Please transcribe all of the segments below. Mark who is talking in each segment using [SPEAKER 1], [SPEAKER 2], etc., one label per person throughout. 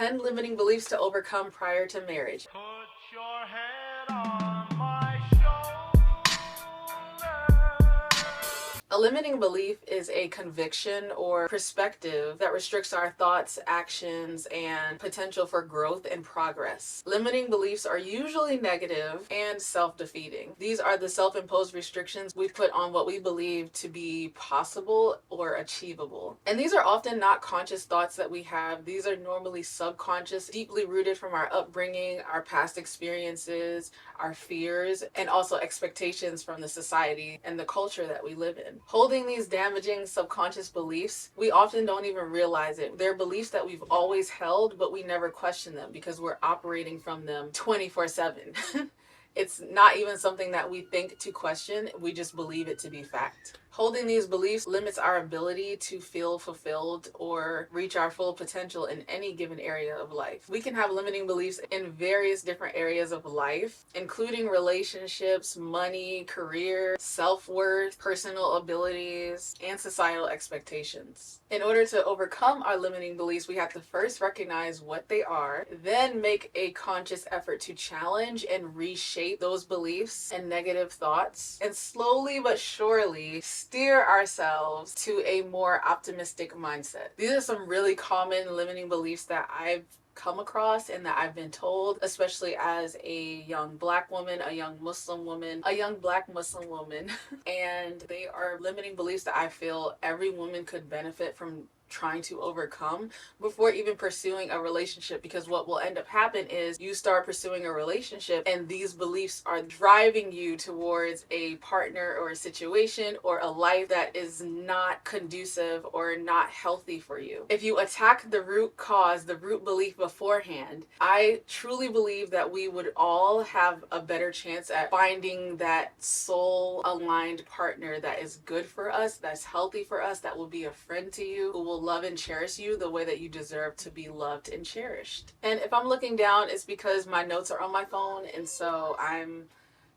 [SPEAKER 1] 10 limiting beliefs to overcome prior to marriage.
[SPEAKER 2] Put your head on my shoulder.
[SPEAKER 1] A limiting belief is a conviction or perspective that restricts our thoughts, actions, and potential for growth and progress. Limiting beliefs are usually negative and self-defeating. These are the self-imposed restrictions we put on what we believe to be possible or achievable. And these are often not conscious thoughts that we have. These are normally subconscious, deeply rooted from our upbringing, our past experiences, our fears, and also expectations from the society and the culture that we live in. Holding these damaging subconscious beliefs, we often don't even realize it. They're beliefs that we've always held, but we never question them because we're operating from them 24/7. It's not even something that we think to question, we just believe it to be fact. Holding these beliefs limits our ability to feel fulfilled or reach our full potential in any given area of life. We can have limiting beliefs in various different areas of life, including relationships, money, career, self-worth, personal abilities, and societal expectations. In order to overcome our limiting beliefs, we have to first recognize what they are, then make a conscious effort to challenge and reshape those beliefs and negative thoughts, and slowly but surely steer ourselves to a more optimistic mindset. These are some really common limiting beliefs that I've come across and that I've been told, especially as a young black woman, a young Muslim woman, a young black Muslim woman. And they are limiting beliefs that I feel every woman could benefit from trying to overcome before even pursuing a relationship, because what will end up happening is you start pursuing a relationship and these beliefs are driving you towards a partner or a situation or a life that is not conducive or not healthy for you. If you attack the root cause, the root belief beforehand, I truly believe that we would all have a better chance at finding that soul aligned partner that is good for us, that's healthy for us, that will be a friend to you, who will love and cherish you the way that you deserve to be loved and cherished. And if I'm looking down, it's because my notes are on my phone, and so I'm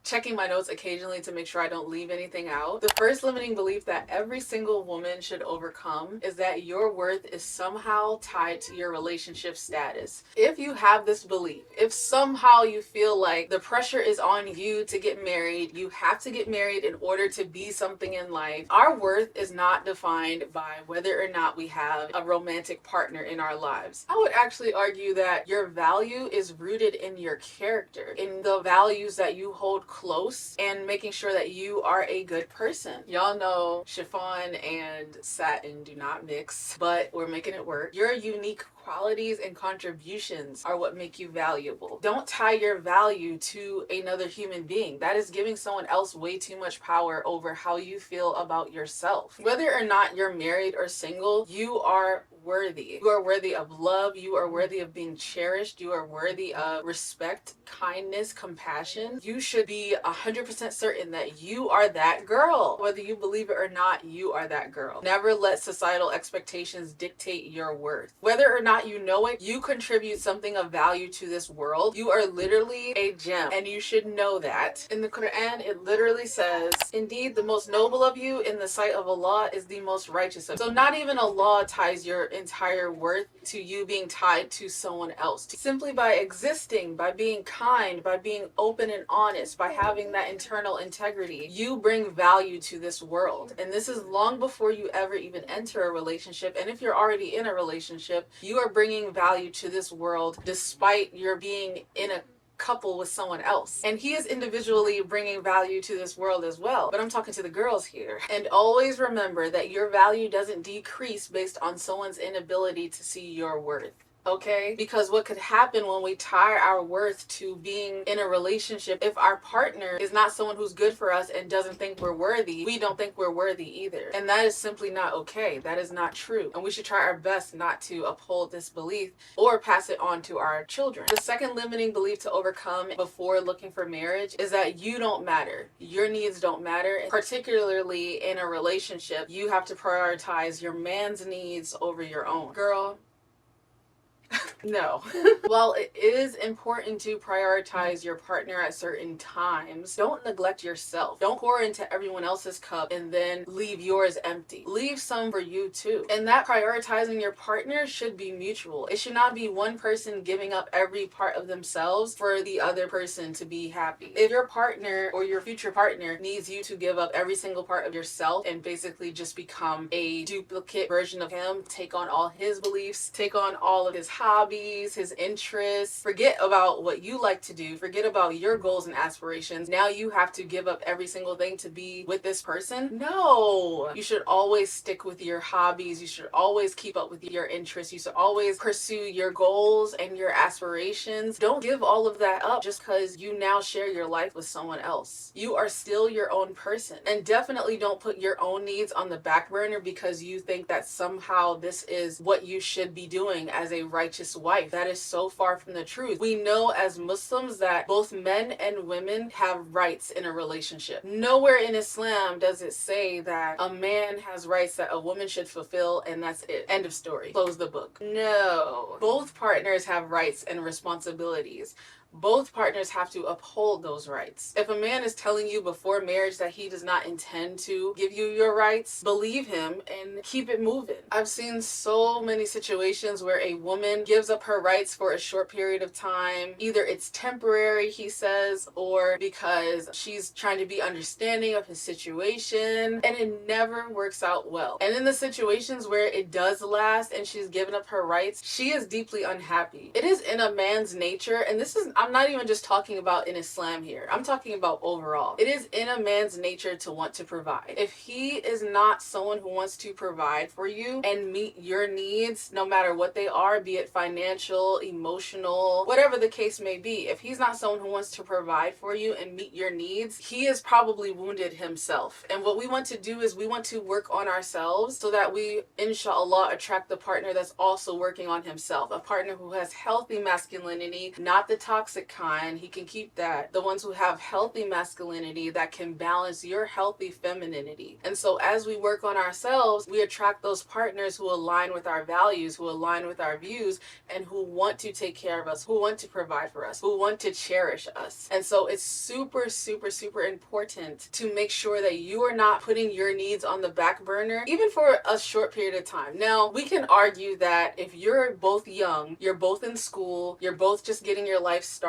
[SPEAKER 1] checking my notes occasionally to make sure I don't leave anything out. The first limiting belief that every single woman should overcome is that your worth is somehow tied to your relationship status. If you have this belief, if somehow you feel like the pressure is on you to get married, you have to get married in order to be something in life, our worth is not defined by whether or not we have a romantic partner in our lives. I would actually argue that your value is rooted in your character, in the values that you hold close, and making sure that you are a good person. Y'all know chiffon and satin do not mix, but we're making it work. Your unique qualities and contributions are what make you valuable. Don't tie your value to another human being. That is giving someone else way too much power over how you feel about yourself. Whether or not you're married or single, you are worthy. You are worthy of love. You are worthy of being cherished. You are worthy of respect, kindness, compassion. You should be 100% certain that you are that girl. Whether you believe it or not, you are that girl. Never let societal expectations dictate your worth. Whether or not you know it, you contribute something of value to this world. You are literally a gem, and you should know that. In the Qur'an, it literally says, "Indeed, the most noble of you in the sight of Allah is the most righteous of you." So not even Allah ties your entire worth to you being tied to someone else. Simply by existing, by being kind, by being open and honest, by having that internal integrity, you bring value to this world. And this is long before you ever even enter a relationship. And if you're already in a relationship, you are bringing value to this world despite your being in a couple with someone else, and he is individually bringing value to this world as well. But I'm talking to the girls here. And always remember that your value doesn't decrease based on someone's inability to see your worth. Okay? Because what could happen when we tie our worth to being in a relationship, if our partner is not someone who's good for us and doesn't think we're worthy, we don't think we're worthy either. And that is simply not okay. That is not true. And we should try our best not to uphold this belief or pass it on to our children. The second limiting belief to overcome before looking for marriage is that you don't matter. Your needs don't matter. Particularly in a relationship, you have to prioritize your man's needs over your own. Girl, No. While it is important to prioritize your partner at certain times, don't neglect yourself. Don't pour into everyone else's cup and then leave yours empty. Leave some for you too. And that prioritizing your partner should be mutual. It should not be one person giving up every part of themselves for the other person to be happy. If your partner or your future partner needs you to give up every single part of yourself and basically just become a duplicate version of him, take on all his beliefs, take on all of his hobbies, his interests, forget about what you like to do, forget about your goals and aspirations. Now you have to give up every single thing to be with this person? No. You should always stick with your hobbies. You should always keep up with your interests. You should always pursue your goals and your aspirations. Don't give all of that up just because you now share your life with someone else. You are still your own person. And definitely don't put your own needs on the back burner because you think that somehow this is what you should be doing as a righteous wife. That is so far from the truth. We know as Muslims that both men and women have rights in a relationship. Nowhere in Islam does it say that a man has rights that a woman should fulfill and that's it. End of story. Close the book. No. Both partners have rights and responsibilities. Both partners have to uphold those rights. If a man is telling you before marriage that he does not intend to give you your rights, believe him and keep it moving. I've seen so many situations where a woman gives up her rights for a short period of time. Either it's temporary, he says, or because she's trying to be understanding of his situation, and it never works out well. And in the situations where it does last and she's given up her rights, she is deeply unhappy. It is in a man's nature, and this is, I'm not even just talking about in Islam here. I'm talking about overall. It is in a man's nature to want to provide. If he is not someone who wants to provide for you and meet your needs, no matter what they are, be it financial, emotional, whatever the case may be, if he's not someone who wants to provide for you and meet your needs, he is probably wounded himself. And what we want to do is we want to work on ourselves so that we, inshallah, attract the partner that's also working on himself. A partner who has healthy masculinity, not the toxic kind. He can keep that. The ones who have healthy masculinity that can balance your healthy femininity. And so as we work on ourselves, we attract those partners who align with our values, who align with our views, and who want to take care of us, who want to provide for us, who want to cherish us. And so it's super, super, super important to make sure that you are not putting your needs on the back burner, even for a short period of time. Now, we can argue that if you're both young, you're both in school, you're both just getting your life started,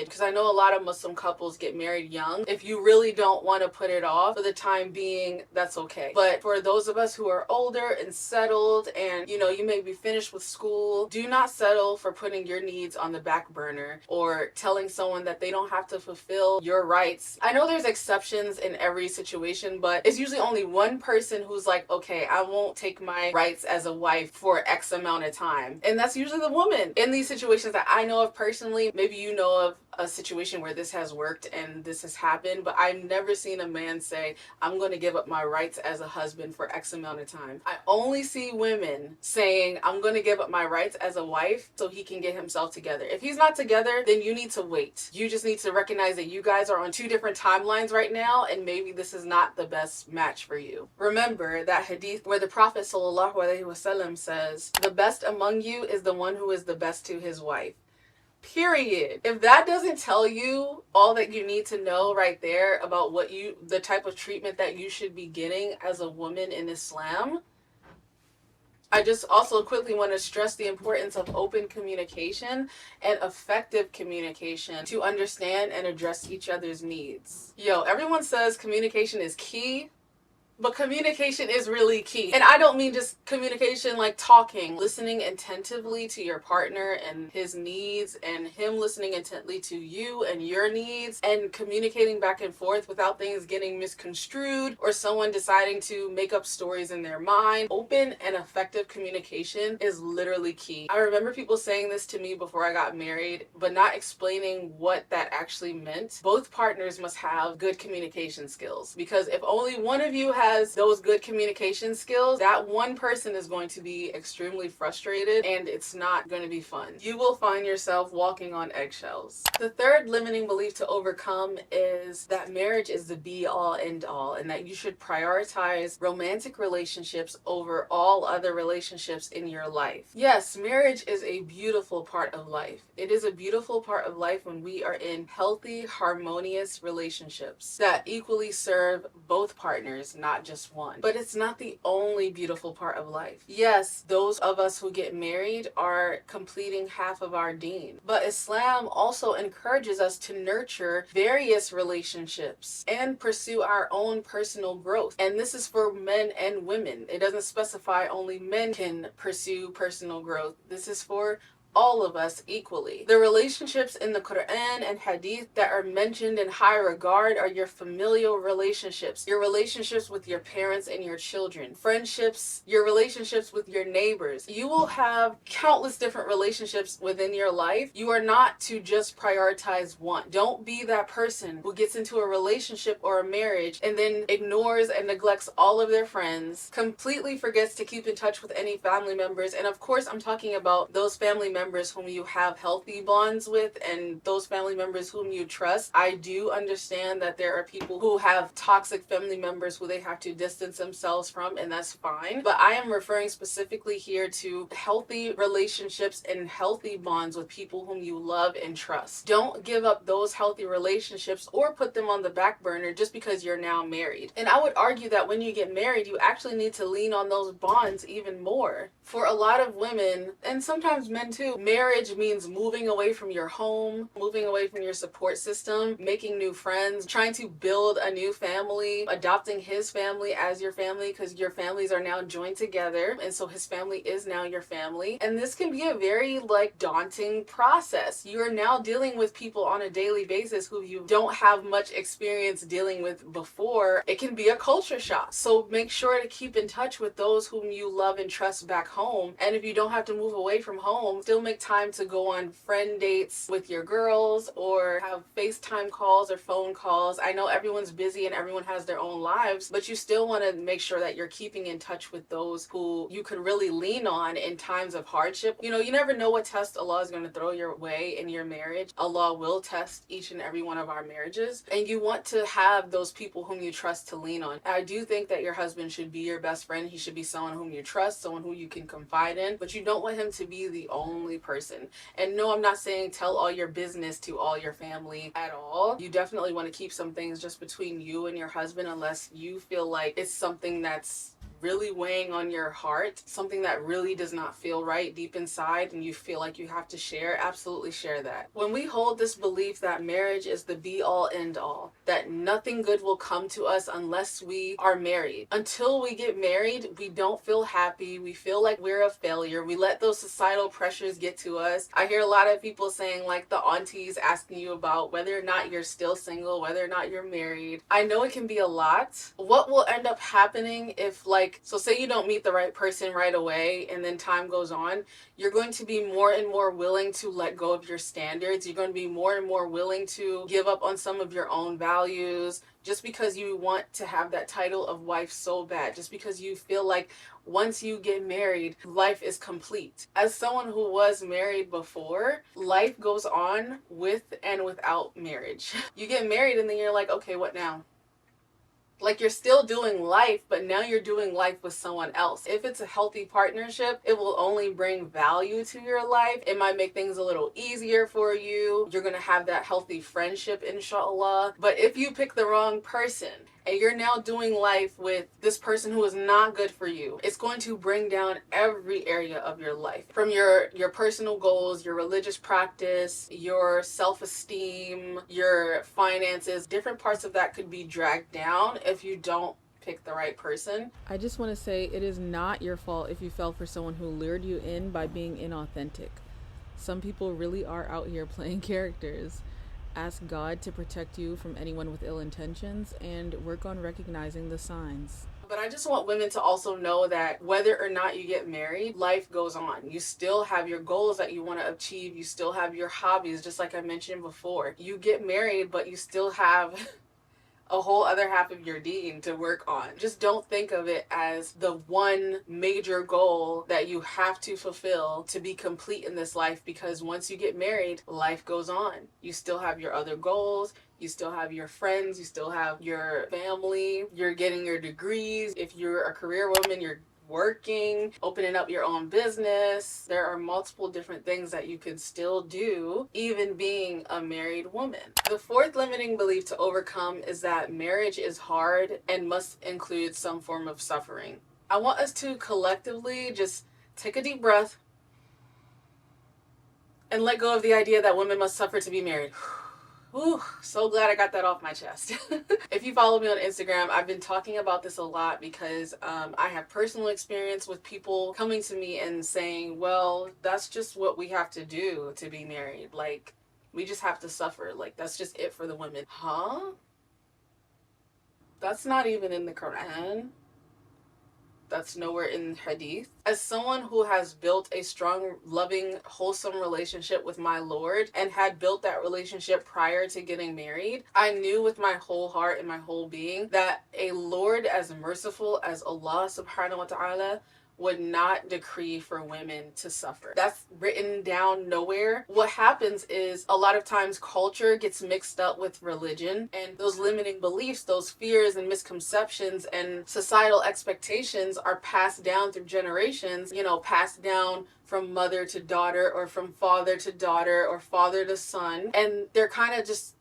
[SPEAKER 1] because I know a lot of Muslim couples get married young. If you really don't want to put it off for the time being, that's okay. But for those of us who are older and settled and, you know, you may be finished with school, do not settle for putting your needs on the back burner or telling someone that they don't have to fulfill your rights. I know there's exceptions in every situation, but it's usually only one person who's like, okay, I won't take my rights as a wife for X amount of time. And that's usually the woman. In these situations that I know of personally, maybe you know of a situation where this has worked and this has happened, but I've never seen a man say, I'm going to give up my rights as a husband for X amount of time. I only see women saying, I'm going to give up my rights as a wife so he can get himself together. If he's not together, then you need to wait. You just need to recognize that you guys are on two different timelines right now, and maybe this is not the best match for you. Remember that hadith where the Prophet ﷺ says, the best among you is the one who is the best to his wife. Period. If that doesn't tell you all that you need to know right there about the type of treatment that you should be getting as a woman in Islam, I just also quickly want to stress the importance of open communication and effective communication to understand and address each other's needs. Yo, everyone says communication is key. But communication is really key. And I don't mean just communication like talking, listening attentively to your partner and his needs, and him listening intently to you and your needs, and communicating back and forth without things getting misconstrued or someone deciding to make up stories in their mind. Open and effective communication is literally key. I remember people saying this to me before I got married, but not explaining what that actually meant. Both partners must have good communication skills, because if only one of you has has those good communication skills, that one person is going to be extremely frustrated and it's not going to be fun. You will find yourself walking on eggshells. The third limiting belief to overcome is that marriage is the be all end all and that you should prioritize romantic relationships over all other relationships in your life. Yes, marriage is a beautiful part of life. It is a beautiful part of life when we are in healthy, harmonious relationships that equally serve both partners, not just one. But it's not the only beautiful part of life. Yes, those of us who get married are completing half of our deen. But Islam also encourages us to nurture various relationships and pursue our own personal growth. And this is for men and women. It doesn't specify only men can pursue personal growth. This is for all of us equally. The relationships in the Qur'an and Hadith that are mentioned in high regard are your familial relationships, your relationships with your parents and your children, friendships, your relationships with your neighbors. You will have countless different relationships within your life. You are not to just prioritize one. Don't be that person who gets into a relationship or a marriage and then ignores and neglects all of their friends, completely forgets to keep in touch with any family members. And of course, I'm talking about those family members whom you have healthy bonds with and those family members whom you trust. I do understand that there are people who have toxic family members who they have to distance themselves from, and that's fine. But I am referring specifically here to healthy relationships and healthy bonds with people whom you love and trust. Don't give up those healthy relationships or put them on the back burner just because you're now married. And I would argue that when you get married, you actually need to lean on those bonds even more. For a lot of women, and sometimes men too, marriage means moving away from your home, moving away from your support system, making new friends, trying to build a new family, adopting his family as your family because your families are now joined together, and so his family is now your family. And this can be a very daunting process. You are now dealing with people on a daily basis who you don't have much experience dealing with before. It can be a culture shock. So make sure to keep in touch with those whom you love and trust back home. And if you don't have to move away from home, still make time to go on friend dates with your girls or have FaceTime calls or phone calls. I know everyone's busy and everyone has their own lives, but you still want to make sure that you're keeping in touch with those who you could really lean on in times of hardship. You know, you never know what test Allah is going to throw your way in your marriage. Allah will test each and every one of our marriages, and you want to have those people whom you trust to lean on. I do think that your husband should be your best friend. He should be someone whom you trust, someone who you can confide in, but you don't want him to be the only person. And no, I'm not saying tell all your business to all your family at all. You definitely want to keep some things just between you and your husband unless you feel like it's something that's really weighing on your heart, something that really does not feel right deep inside and you feel like you have to share. Absolutely share that. When we hold this belief that marriage is the be all end all, that nothing good will come to us unless we are married. Until we get married, we don't feel happy. We feel like we're a failure. We let those societal pressures get to us. I hear a lot of people saying, like the aunties asking you about whether or not you're still single, whether or not you're married. I know it can be a lot. What will end up happening if so say you don't meet the right person right away and then time goes on, you're going to be more and more willing to let go of your standards. You're going to be more and more willing to give up on some of your own values just because you want to have that title of wife so bad, just because you feel like once you get married, life is complete. As someone who was married before, life goes on with and without marriage. You get married and then you're like, okay, what now? Like you're still doing life, but now you're doing life with someone else. If it's a healthy partnership, it will only bring value to your life. It might make things a little easier for you. You're going to have that healthy friendship, inshallah. But if you pick the wrong person and you're now doing life with this person who is not good for you, it's going to bring down every area of your life. From your personal goals, your religious practice, your self-esteem, your finances, different parts of that could be dragged down if you don't pick the right person. I just want to say it is not your fault if you fell for someone who lured you in by being inauthentic. Some people really are out here playing characters. Ask God to protect you from anyone with ill intentions and work on recognizing the signs. But I just want women to also know that whether or not you get married, life goes on. You still have your goals that you want to achieve. You still have your hobbies, just like I mentioned before. You get married, but you still have a whole other half of your deen to work on. Just don't think of it as the one major goal that you have to fulfill to be complete in this life, because once you get married, life goes on. You still have your other goals. You still have your friends. You still have your family. You're getting your degrees. If you're a career woman, you're working, opening up your own business. There are multiple different things that you can still do, even being a married woman. The fourth limiting belief to overcome is that marriage is hard and must include some form of suffering. I want us to collectively just take a deep breath and let go of the idea that women must suffer to be married. Ooh, so glad I got that off my chest. If you follow me on Instagram, I've been talking about this a lot because I have personal experience with people coming to me and saying, well, that's just what we have to do to be married. Like, we just have to suffer. Like, that's just it for the women. Huh? That's not even in the Qur'an. That's nowhere in Hadith. As someone who has built a strong, loving, wholesome relationship with my Lord and had built that relationship prior to getting married, I knew with my whole heart and my whole being that a Lord as merciful as Allah subhanahu wa ta'ala would not decree for women to suffer. That's written down nowhere. What happens is a lot of times culture gets mixed up with religion, and those limiting beliefs, those fears and misconceptions and societal expectations are passed down through generations, passed down from mother to daughter, or from father to daughter, or father to son, and they're kind of just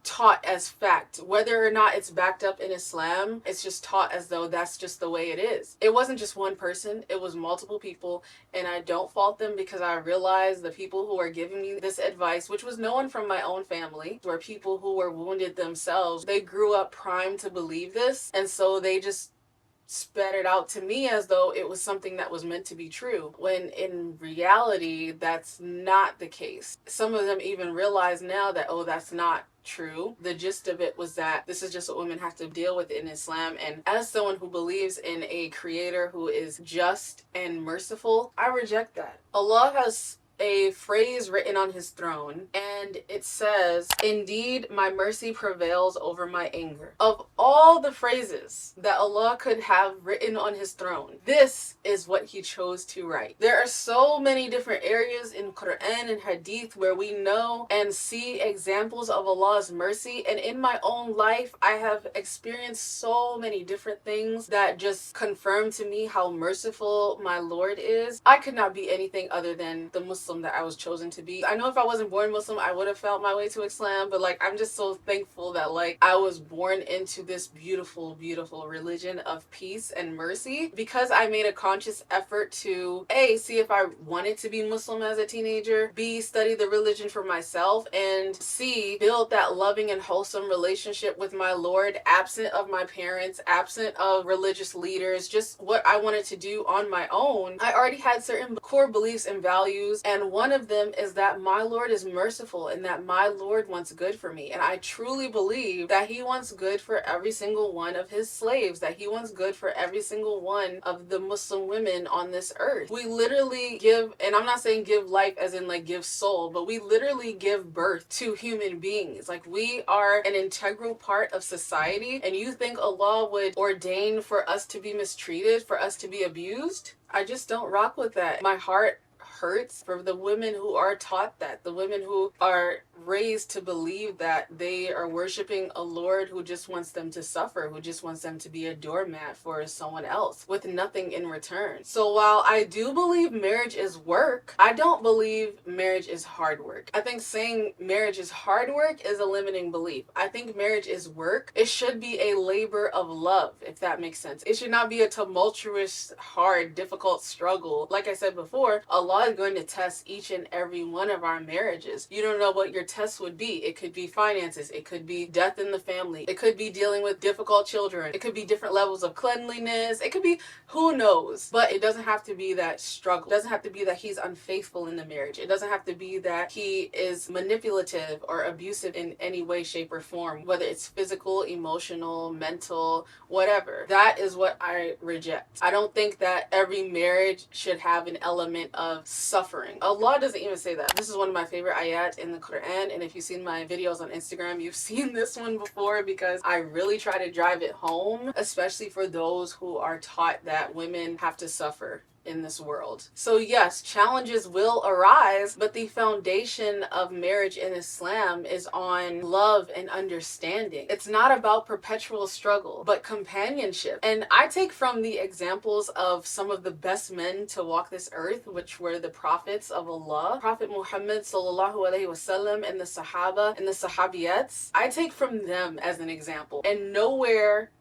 [SPEAKER 1] taught as fact. Whether or not it's backed up in Islam, it's just taught as though that's just the way it is. It wasn't just one person, it was multiple people, and I don't fault them, because I realize the people who are giving me this advice, which was no one from my own family, were people who were wounded themselves. They grew up primed to believe this, and so they just spat it out to me as though it was something that was meant to be true, when in reality that's not the case. Some of them even realize now that, oh, that's not true. The gist of it was that this is just what women have to deal with in Islam, and as someone who believes in a creator who is just and merciful, I reject that. Allah has a phrase written on his throne, and it says, "Indeed, my mercy prevails over my anger." Of all the phrases that Allah could have written on his throne, this is what he chose to write. There are so many different areas in Qur'an and Hadith where we know and see examples of Allah's mercy, and in my own life, I have experienced so many different things that just confirm to me how merciful my Lord is. I could not be anything other than the Muslim that I was chosen to be. I know if I wasn't born Muslim, I would have felt my way to Islam, but I'm just so thankful that I was born into this beautiful, beautiful religion of peace and mercy, because I made a conscious effort to A, see if I wanted to be Muslim as a teenager, B, study the religion for myself, and C, build that loving and wholesome relationship with my Lord, absent of my parents, absent of religious leaders, just what I wanted to do on my own. I already had certain core beliefs and values, and one of them is that my Lord is merciful and that my Lord wants good for me. And I truly believe that he wants good for every single one of his slaves, that he wants good for every single one of the Muslim women on this earth. We literally give, and I'm not saying give life as in give soul, but we literally give birth to human beings. We are an integral part of society, and you think Allah would ordain for us to be mistreated, for us to be abused? I just don't rock with that. My heart hurts for the women who are taught that, the women who are raised to believe that they are worshiping a Lord who just wants them to suffer, who just wants them to be a doormat for someone else with nothing in return. So while I do believe marriage is work, I don't believe marriage is hard work. I think saying marriage is hard work is a limiting belief. I think marriage is work. It should be a labor of love, if that makes sense. It should not be a tumultuous, hard, difficult struggle. Like I said before, Allah is going to test each and every one of our marriages. You don't know what your test would be. It could be finances, it could be death in the family, it could be dealing with difficult children, it could be different levels of cleanliness, it could be who knows. But it doesn't have to be that struggle. It doesn't have to be that he's unfaithful in the marriage. It doesn't have to be that he is manipulative or abusive in any way, shape, or form, whether it's physical, emotional, mental, whatever. That is what I reject. I don't think that every marriage should have an element of suffering. Allah doesn't even say that. This is one of my favorite ayat in the Quran. Qur'an, and if you've seen my videos on Instagram, you've seen this one before because I really try to drive it home, especially for those who are taught that women have to suffer in this world. So yes, challenges will arise, but the foundation of marriage in Islam is on love and understanding. It's not about perpetual struggle, but companionship. And I take from the examples of some of the best men to walk this earth, which were the prophets of Allah, Prophet Muhammad sallallahu alaihi wasallam, and the Sahaba and the Sahabiyats. I take from them as an example. And nowhere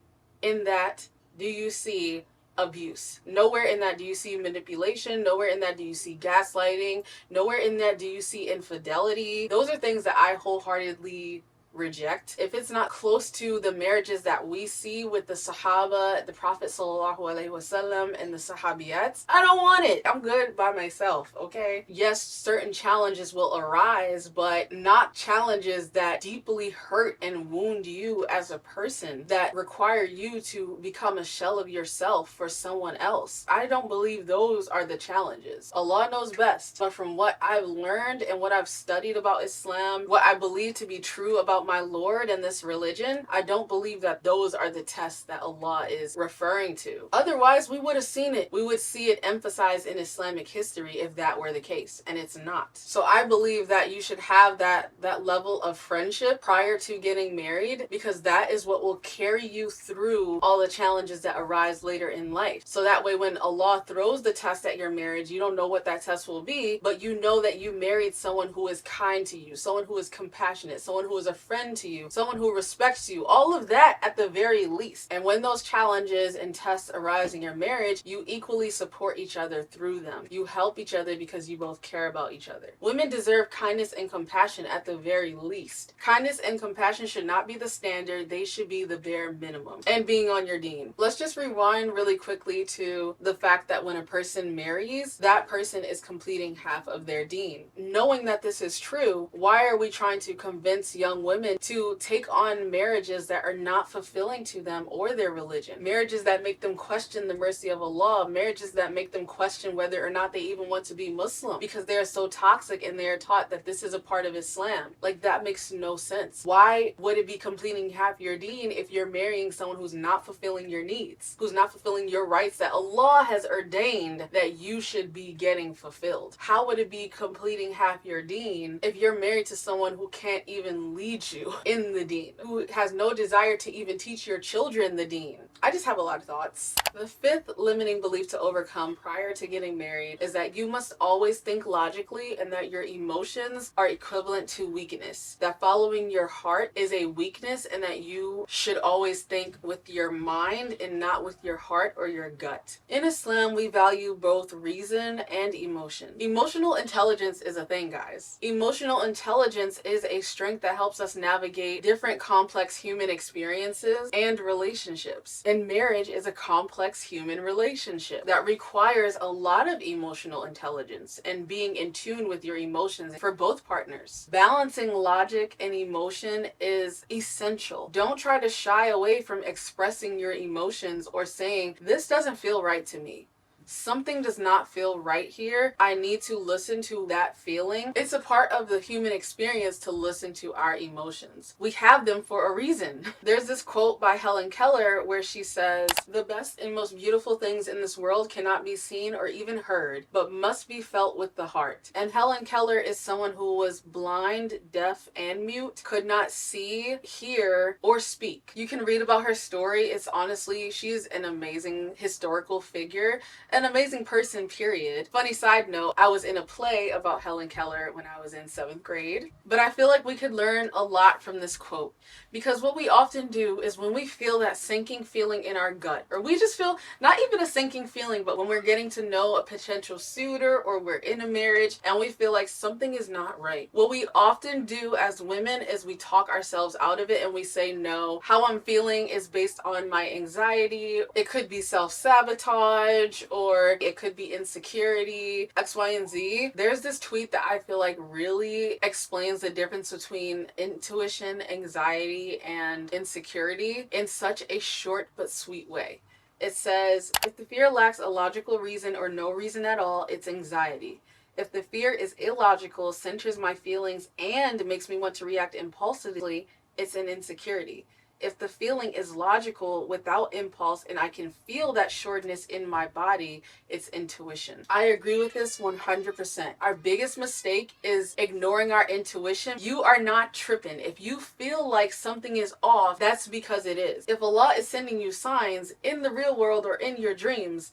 [SPEAKER 1] in that do you see abuse. Nowhere in that do you see manipulation. Nowhere in that do you see gaslighting. Nowhere in that do you see infidelity. Those are things that I wholeheartedly reject. If it's not close to the marriages that we see with the Sahaba, the Prophet sallallahu alaihi wasallam, and the Sahabiyats, I don't want it. I'm good by myself, okay? Yes, certain challenges will arise, but not challenges that deeply hurt and wound you as a person, that require you to become a shell of yourself for someone else. I don't believe those are the challenges. Allah knows best, but from what I've learned and what I've studied about Islam, what I believe to be true about my Lord and this religion, I don't believe that those are the tests that Allah is referring to. Otherwise, we would have seen it. We would see it emphasized in Islamic history if that were the case, and it's not. So I believe that you should have that level of friendship prior to getting married, because that is what will carry you through all the challenges that arise later in life. So that way, when Allah throws the test at your marriage, you don't know what that test will be, but you know that you married someone who is kind to you, someone who is compassionate, someone who is a friend to you, someone who respects you, all of that at the very least. And when those challenges and tests arise in your marriage, you equally support each other through them. You help each other because you both care about each other. Women deserve kindness and compassion at the very least. Kindness and compassion should not be the standard, they should be the bare minimum. And being on your deen. Let's just rewind really quickly to the fact that when a person marries, that person is completing half of their deen. Knowing that this is true, why are we trying to convince young women to take on marriages that are not fulfilling to them or their religion? Marriages that make them question the mercy of Allah, marriages that make them question whether or not they even want to be Muslim because they are so toxic and they are taught that this is a part of Islam. Like, that makes no sense. Why would it be completing half your deen if you're marrying someone who's not fulfilling your needs, who's not fulfilling your rights that Allah has ordained that you should be getting fulfilled? How would it be completing half your deen if you're married to someone who can't even lead you in the deen, who has no desire to even teach your children the deen? I just have a lot of thoughts. The fifth limiting belief to overcome prior to getting married is that you must always think logically and that your emotions are equivalent to weakness. That following your heart is a weakness and that you should always think with your mind and not with your heart or your gut. In Islam, we value both reason and emotion. Emotional intelligence is a thing, guys. Emotional intelligence is a strength that helps us navigate different complex human experiences and relationships. And marriage is a complex human relationship that requires a lot of emotional intelligence and being in tune with your emotions for both partners. Balancing logic and emotion is essential. Don't try to shy away from expressing your emotions or saying, "This doesn't feel right to me. Something does not feel right here. I need to listen to that feeling." It's a part of the human experience to listen to our emotions. We have them for a reason. There's this quote by Helen Keller where she says, "The best and most beautiful things in this world cannot be seen or even heard, but must be felt with the heart." And Helen Keller is someone who was blind, deaf, and mute, could not see, hear, or speak. You can read about her story. It's honestly, she's an amazing historical figure, an amazing person, period. Funny side note, I was in a play about Helen Keller when I was in 7th grade, but I feel like we could learn a lot from this quote, because what we often do is when we feel that sinking feeling in our gut, or we just feel not even a sinking feeling, but when we're getting to know a potential suitor or we're in a marriage and we feel like something is not right, what we often do as women is we talk ourselves out of it and we say, no, how I'm feeling is based on my anxiety. It could be self-sabotage, or it could be insecurity, X, Y, and Z. There's this tweet that I feel like really explains the difference between intuition, anxiety, and insecurity in such a short but sweet way. It says, "If the fear lacks a logical reason or no reason at all, it's anxiety. If the fear is illogical, centers my feelings, and makes me want to react impulsively, it's an insecurity. If the feeling is logical without impulse and I can feel that shortness in my body, it's intuition. I agree with this 100%. Our biggest mistake is ignoring our intuition. You are not tripping. If you feel like something is off, that's because it is. If Allah is sending you signs in the real world or in your dreams,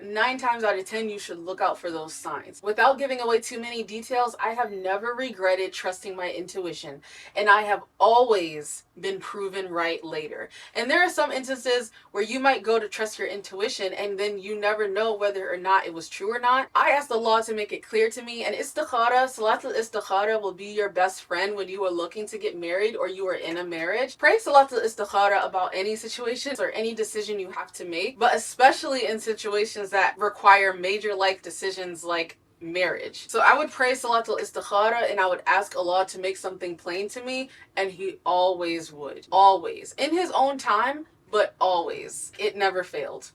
[SPEAKER 1] 9 times out of 10, you should look out for those signs. Without giving away too many details, I have never regretted trusting my intuition, and I have always been proven right later. And there are some instances where you might go to trust your intuition and then you never know whether or not it was true or not. I asked Allah to make it clear to me, and istikhara, salatul istikhara, will be your best friend when you are looking to get married or you are in a marriage. Pray salatul istikhara about any situations or any decision you have to make, but especially in situations that require major life decisions like marriage. So I would pray salatul istikhara and I would ask Allah to make something plain to me, and He always would. Always. In His own time, but always. It never failed.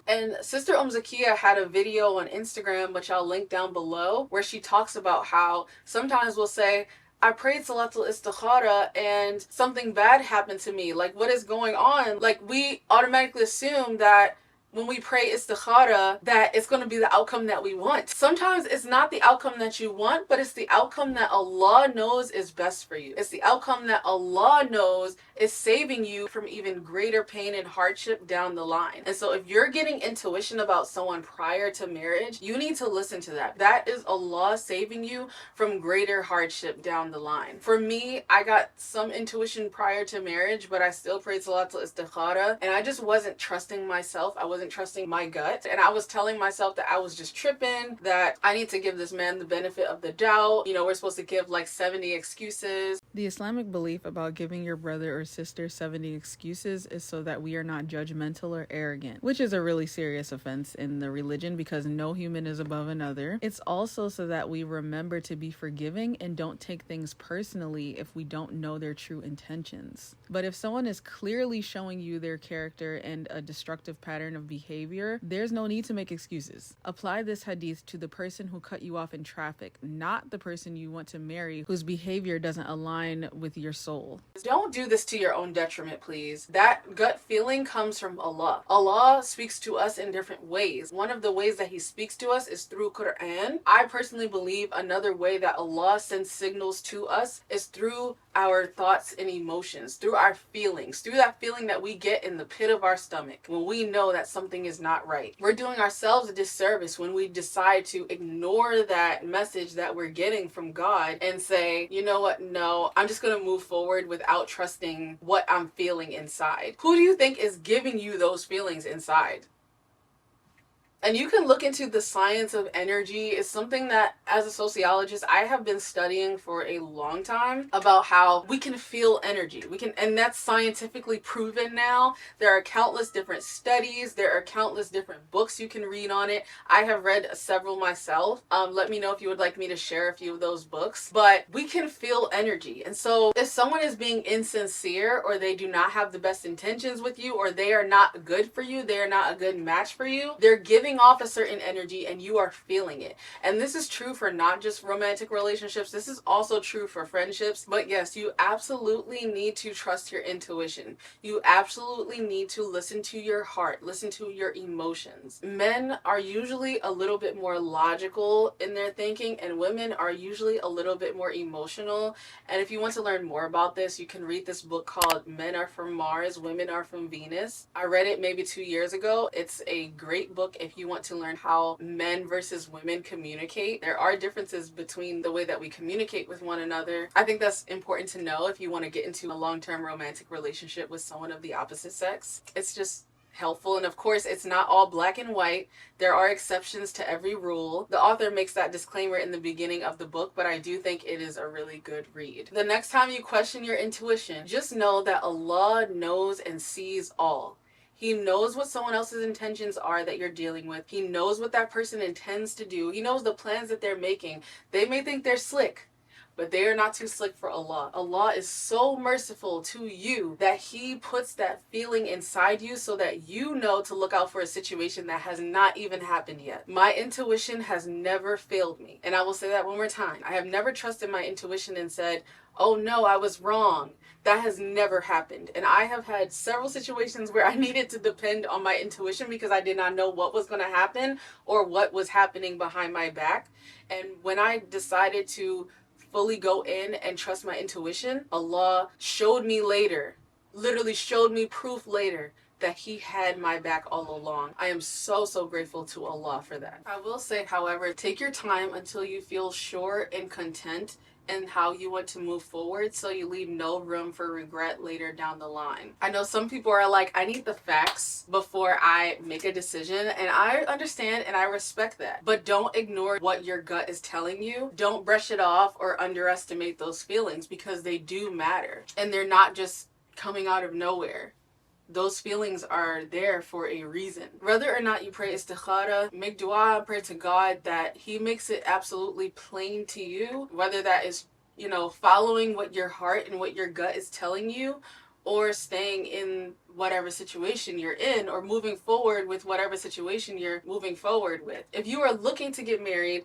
[SPEAKER 1] And Sister Zakia had a video on Instagram, which I'll link down below, where she talks about how sometimes we'll say, I prayed salatul istikhara and something bad happened to me. Like, what is going on? Like, we automatically assume that when we pray istikhara, that it's going to be the outcome that we want. Sometimes it's not the outcome that you want, but it's the outcome that Allah knows is best for you. It's the outcome that Allah knows is saving you from even greater pain and hardship down the line. And so if you're getting intuition about someone prior to marriage, you need to listen to that. That is Allah saving you from greater hardship down the line. For me, I got some intuition prior to marriage, but I still prayed salatul istikhara, and I just wasn't trusting myself. I wasn't trusting my gut, and I was telling myself that I was just tripping, that I need to give this man the benefit of the doubt. You know, we're supposed to give like 70 excuses. The Islamic belief about giving your brother or sister 70 excuses is so that we are not judgmental or arrogant, which is a really serious offense in the religion because no human is above another. It's also so that we remember to be forgiving and don't take things personally if we don't know their true intentions. But if someone is clearly showing you their character and a destructive pattern of behavior, there's no need to make excuses. Apply this hadith to the person who cut you off in traffic, not the person you want to marry whose behavior doesn't align with your soul. Don't do this to your own detriment, please. That gut feeling comes from Allah. Allah speaks to us in different ways. One of the ways that He speaks to us is through Qur'an. I personally believe another way that Allah sends signals to us is through our thoughts and emotions, through our feelings, through that feeling that we get in the pit of our stomach when we know that something is not right. We're doing ourselves a disservice when we decide to ignore that message that we're getting from God and say, you know what, no, I'm just going to move forward without trusting what I'm feeling inside. Who do you think is giving you those feelings inside? And you can look into the science of energy. It's something that, as a sociologist, I have been studying for a long time about how we can feel energy. And that's scientifically proven now. There are countless different studies. There are countless different books you can read on it. I have read several myself. Let me know if you would like me to share a few of those books. But we can feel energy. And so if someone is being insincere, or they do not have the best intentions with you, or they are not good for you, they are not a good match for you, they're giving off a certain energy and you are feeling it. And this is true for not just romantic relationships, this is also true for friendships. But yes, you absolutely need to trust your intuition. You absolutely need to listen to your heart, listen to your emotions. Men are usually a little bit more logical in their thinking, and women are usually a little bit more emotional. And if you want to learn more about this, you can read this book called Men Are From Mars, Women Are From Venus. I read it maybe 2 years ago. It's a great book if you want to learn how men versus women communicate. There are differences between the way that we communicate with one another. I think that's important to know if you want to get into a long-term romantic relationship with someone of the opposite sex. It's just helpful. And of course, it's not all black and white. There are exceptions to every rule. The author makes that disclaimer in the beginning of the book, but I do think it is a really good read. The next time you question your intuition, just know that Allah knows and sees all. He knows what someone else's intentions are that you're dealing with. He knows what that person intends to do. He knows the plans that they're making. They may think they're slick, but they are not too slick for Allah. Allah is so merciful to you that He puts that feeling inside you so that you know to look out for a situation that has not even happened yet. My intuition has never failed me. And I will say that one more time. I have never trusted my intuition and said, oh no, I was wrong. That has never happened. And I have had several situations where I needed to depend on my intuition because I did not know what was going to happen or what was happening behind my back. And when I decided to fully go in and trust my intuition, Allah showed me later, literally showed me proof later that He had my back all along. I am so grateful to Allah for that. I will say, however, take your time until you feel sure and content in how you want to move forward so you leave no room for regret later down the line. I know some people are like, I need the facts before I make a decision, and I understand and I respect that. But don't ignore what your gut is telling you. Don't brush it off or underestimate those feelings because they do matter. And they're not just coming out of nowhere. Those feelings are there for a reason. Whether or not you pray istikhara, make dua, pray to God that He makes it absolutely plain to you, whether that is, following what your heart and what your gut is telling you, or staying in whatever situation you're in, or moving forward with whatever situation you're moving forward with. If you are looking to get married,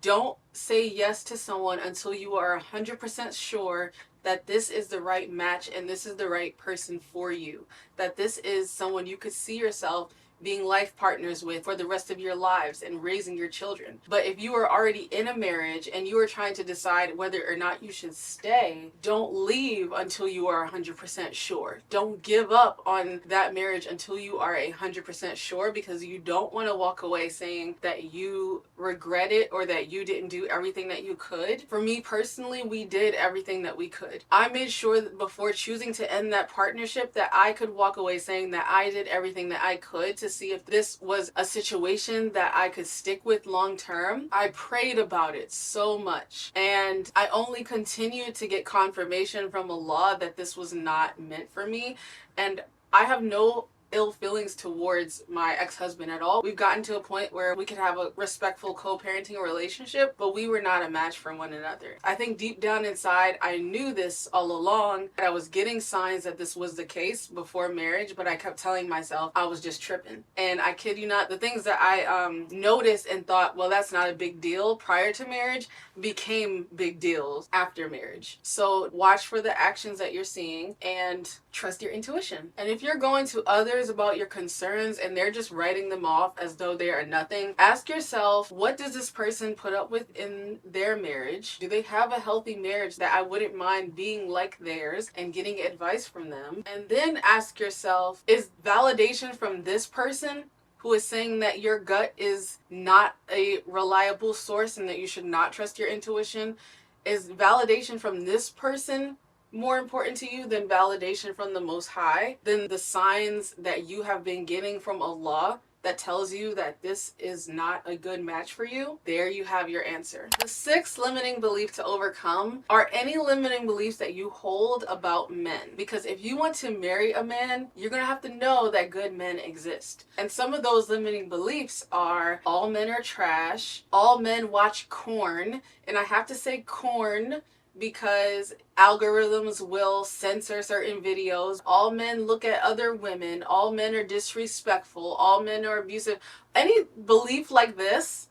[SPEAKER 1] don't say yes to someone until you are 100% sure that this is the right match and this is the right person for you. That this is someone you could see yourself being life partners with for the rest of your lives and raising your children. But if you are already in a marriage and you are trying to decide whether or not you should stay, don't leave until you are 100% sure. Don't give up on that marriage until you are 100% sure, because you don't want to walk away saying that you regret it or that you didn't do everything that you could. For me personally, we did everything that we could. I made sure that before choosing to end that partnership that I could walk away saying that I did everything that I could to see if this was a situation that I could stick with long term. I prayed about it so much, and I only continued to get confirmation from Allah that this was not meant for me. And I have no ill feelings towards my ex-husband at all. We've gotten to a point where we could have a respectful co-parenting relationship, but we were not a match for one another. I think deep down inside, I knew this all along. I was getting signs that this was the case before marriage, but I kept telling myself I was just tripping. And I kid you not, the things that I noticed and thought, well, that's not a big deal prior to marriage, became big deals after marriage. So watch for the actions that you're seeing and trust your intuition. And if you're going to others about your concerns and they're just writing them off as though they are nothing, ask yourself, what does this person put up with in their marriage? Do they have a healthy marriage that I wouldn't mind being like theirs and getting advice from them? And then ask yourself, is validation from this person who is saying that your gut is not a reliable source and that you should not trust your intuition, is validation from this person more important to you than validation from the Most High, than the signs that you have been getting from Allah that tells you that this is not a good match for you? There you have your answer. The sixth limiting belief to overcome are any limiting beliefs that you hold about men. Because if you want to marry a man, you're going to have to know that good men exist. And some of those limiting beliefs are all men are trash, all men watch corn, and I have to say corn because algorithms will censor certain videos. All men look at other women. All men are disrespectful. All men are abusive. Any belief like this,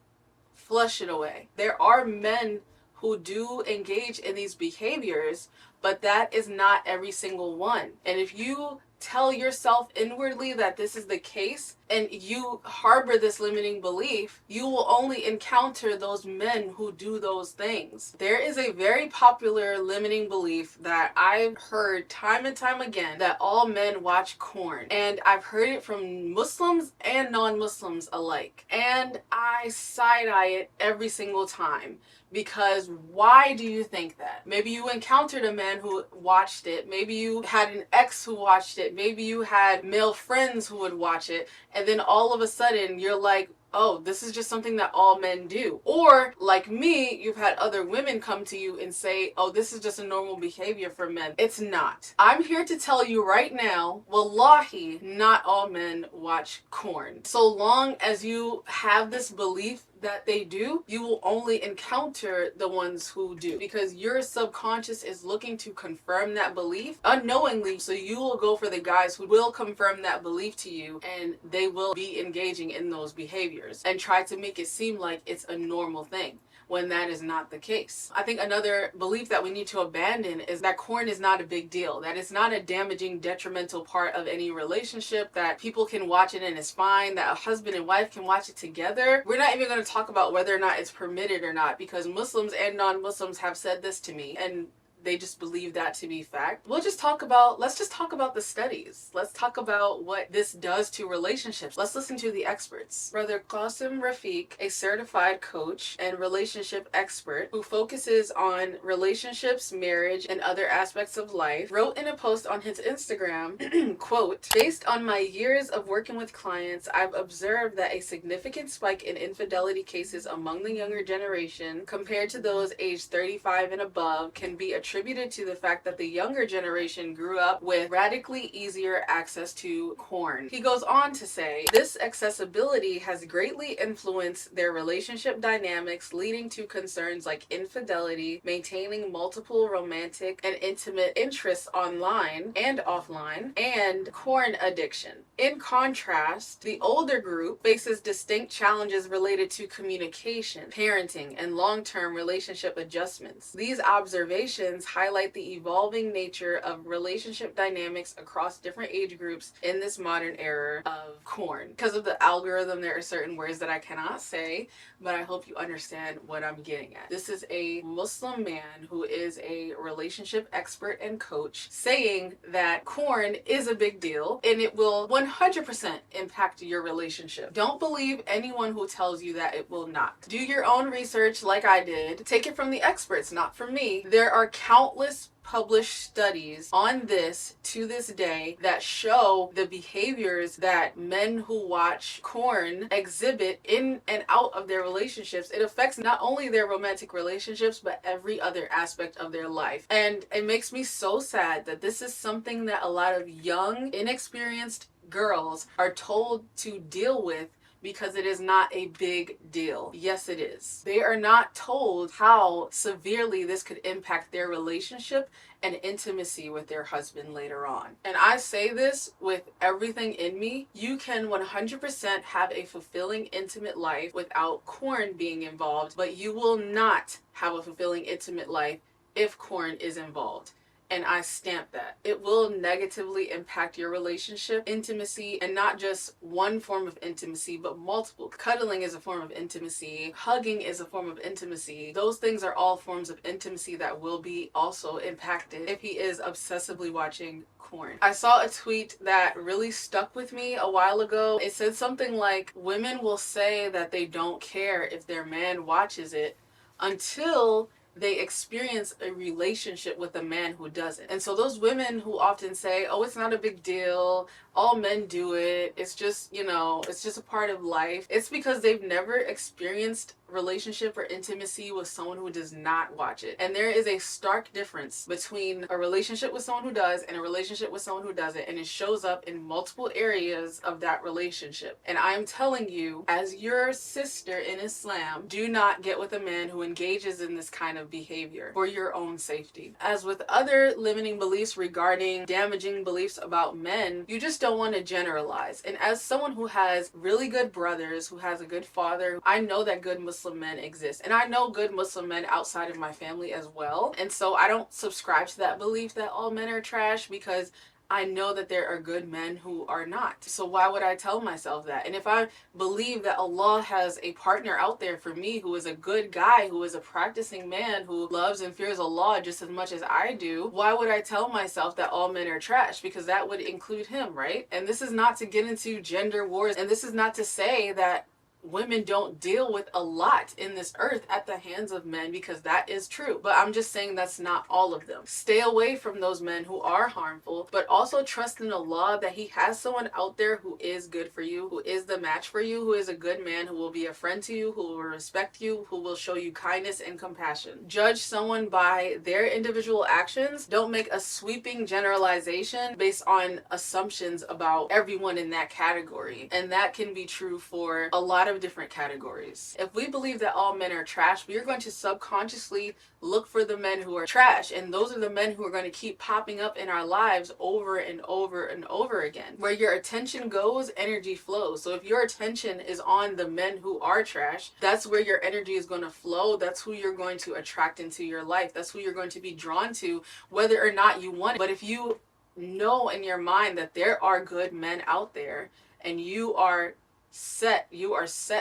[SPEAKER 1] flush it away. There are men who do engage in these behaviors, but that is not every single one. And if you tell yourself inwardly that this is the case and you harbor this limiting belief, you will only encounter those men who do those things. There is a very popular limiting belief that I've heard time and time again, that all men watch porn. And I've heard it from Muslims and non-Muslims alike. And I side-eye it every single time. Because why do you think that? Maybe you encountered a man who watched it. Maybe you had an ex who watched it. Maybe you had male friends who would watch it. And then all of a sudden you're like, oh, this is just something that all men do. Or like me, you've had other women come to you and say, oh, this is just a normal behavior for men. It's not. I'm here to tell you right now, wallahi, not all men watch porn. So long as you have this belief that they do, you will only encounter the ones who do, because your subconscious is looking to confirm that belief unknowingly. So you will go for the guys who will confirm that belief to you, and they will be engaging in those behaviors and try to make it seem like it's a normal thing, when that is not the case. I think another belief that we need to abandon is that corn is not a big deal, that it's not a damaging, detrimental part of any relationship, that people can watch it and it's fine, that a husband and wife can watch it together. We're not even going to talk about whether or not it's permitted or not, because Muslims and non-Muslims have said this to me, and they just believe that to be fact. Let's just talk about the studies. Let's talk about what this does to relationships. Let's listen to the experts. Brother Qasim Rafiq, a certified coach and relationship expert who focuses on relationships, marriage, and other aspects of life, wrote in a post on his Instagram, quote, "Based on my years of working with clients, I've observed that a significant spike in infidelity cases among the younger generation compared to those aged 35 and above can be attributed to the fact that the younger generation grew up with radically easier access to porn." He goes on to say, "This accessibility has greatly influenced their relationship dynamics, leading to concerns like infidelity, maintaining multiple romantic and intimate interests online and offline, and porn addiction. In contrast, the older group faces distinct challenges related to communication, parenting, and long-term relationship adjustments. These observations highlight the evolving nature of relationship dynamics across different age groups in this modern era of corn." Because of the algorithm, there are certain words that I cannot say, but I hope you understand what I'm getting at. This is a Muslim man who is a relationship expert and coach saying that corn is a big deal and it will 100% impact your relationship. Don't believe anyone who tells you that it will not. Do your own research like I did. Take it from the experts, not from me. There are countless published studies on this to this day that show the behaviors that men who watch porn exhibit in and out of their relationships. It affects not only their romantic relationships, but every other aspect of their life. And it makes me so sad that this is something that a lot of young, inexperienced girls are told to deal with, because it is not a big deal. Yes, it is. They are not told how severely this could impact their relationship and intimacy with their husband later on. And I say this with everything in me. You can 100% have a fulfilling, intimate life without corn being involved, but you will not have a fulfilling, intimate life if corn is involved. And I stamp that. It will negatively impact your relationship, intimacy, and not just one form of intimacy, but multiple. Cuddling is a form of intimacy. Hugging is a form of intimacy. Those things are all forms of intimacy that will be also impacted if he is obsessively watching corn. I saw a tweet that really stuck with me a while ago. It said something like, women will say that they don't care if their man watches it until they experience a relationship with a man who doesn't. And so those women who often say, oh, it's not a big deal, all men do it, it's just, it's just a part of life, it's because they've never experienced relationship or intimacy with someone who does not watch it. And there is a stark difference between a relationship with someone who does and a relationship with someone who doesn't, and it shows up in multiple areas of that relationship. And I'm telling you, as your sister in Islam, do not get with a man who engages in this kind of behavior for your own safety. As with other limiting beliefs regarding damaging beliefs about men, you just don't want to generalize. And as someone who has really good brothers, who has a good father, I know that good Muslim men exist. And I know good Muslim men outside of my family as well. And so I don't subscribe to that belief that all men are trash, because I know that there are good men who are not. So why would I tell myself that? And if I believe that Allah has a partner out there for me who is a good guy, who is a practicing man, who loves and fears Allah just as much as I do, why would I tell myself that all men are trash? Because that would include him, right? And this is not to get into gender wars, and this is not to say that women don't deal with a lot in this earth at the hands of men, because that is true. But I'm just saying that's not all of them. Stay away from those men who are harmful, but also trust in Allah that He has someone out there who is good for you, who is the match for you, who is a good man, who will be a friend to you, who will respect you, who will show you kindness and compassion. Judge someone by their individual actions. Don't make a sweeping generalization based on assumptions about everyone in that category. And that can be true for a lot of 5 different categories. If we believe that all men are trash, we are going to subconsciously look for the men who are trash, and those are the men who are going to keep popping up in our lives over and over and over again. Where your attention goes, energy flows. So if your attention is on the men who are trash, that's where your energy is going to flow. That's who you're going to attract into your life. That's who you're going to be drawn to, whether or not you want it. But if you know in your mind that there are good men out there, and you are set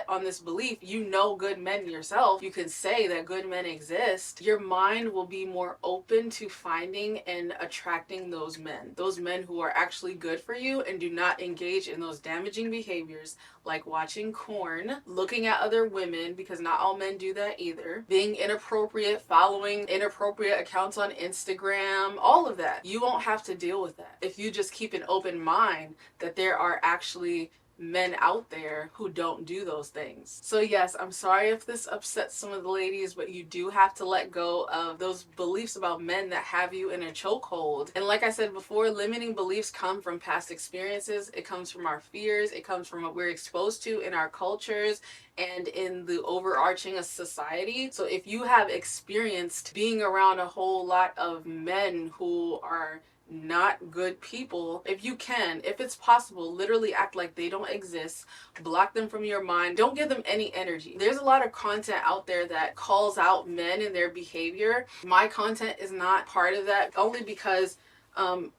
[SPEAKER 1] on this belief, you know good men yourself, you can say that good men exist, your mind will be more open to finding and attracting those men who are actually good for you and do not engage in those damaging behaviors like watching porn, looking at other women, because not all men do that either, being inappropriate, following inappropriate accounts on Instagram, all of that. You won't have to deal with that if you just keep an open mind that there are actually men out there who don't do those things. So yes, I'm sorry if this upsets some of the ladies, but you do have to let go of those beliefs about men that have you in a chokehold. And like I said before, limiting beliefs come from past experiences. It comes from our fears. It comes from what we're exposed to in our cultures and in the overarching of society. So if you have experienced being around a whole lot of men who are not good people, if it's possible, literally act like they don't exist, block them from your mind, don't give them any energy. There's a lot of content out there that calls out men and their behavior. My content is not part of that, only because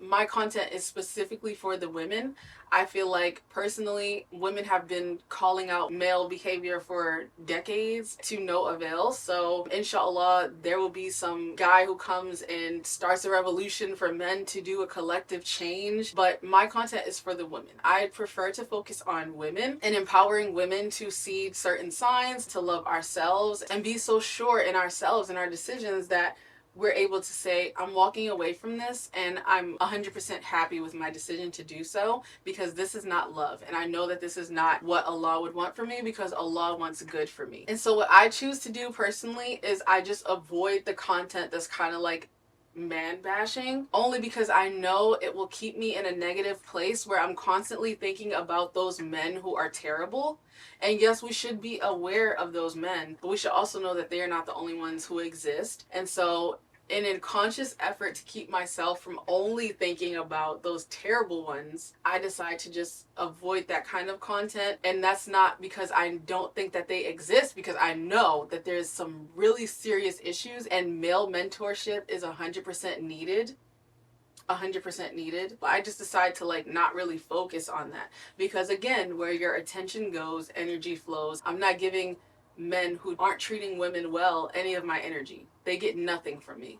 [SPEAKER 1] my content is specifically for the women. I feel like personally women have been calling out male behavior for decades to no avail. So inshallah there will be some guy who comes and starts a revolution for men to do a collective change, but my content is for the women. I prefer to focus on women and empowering women to see certain signs, to love ourselves and be so sure in ourselves and our decisions that we're able to say, I'm walking away from this and I'm 100% happy with my decision to do so, because this is not love. And I know that this is not what Allah would want for me, because Allah wants good for me. And so what I choose to do personally is I just avoid the content that's kind of like man bashing, only because I know it will keep me in a negative place where I'm constantly thinking about those men who are terrible. And yes, we should be aware of those men, but we should also know that they are not the only ones who exist. And so in a conscious effort to keep myself from only thinking about those terrible ones, I decide to just avoid that kind of content. And that's not because I don't think that they exist, because I know that there's some really serious issues and male mentorship is 100% needed. 100% needed. But I just decide to like not really focus on that, because again, where your attention goes, energy flows. I'm not giving men who aren't treating women well any of my energy. They get nothing from me,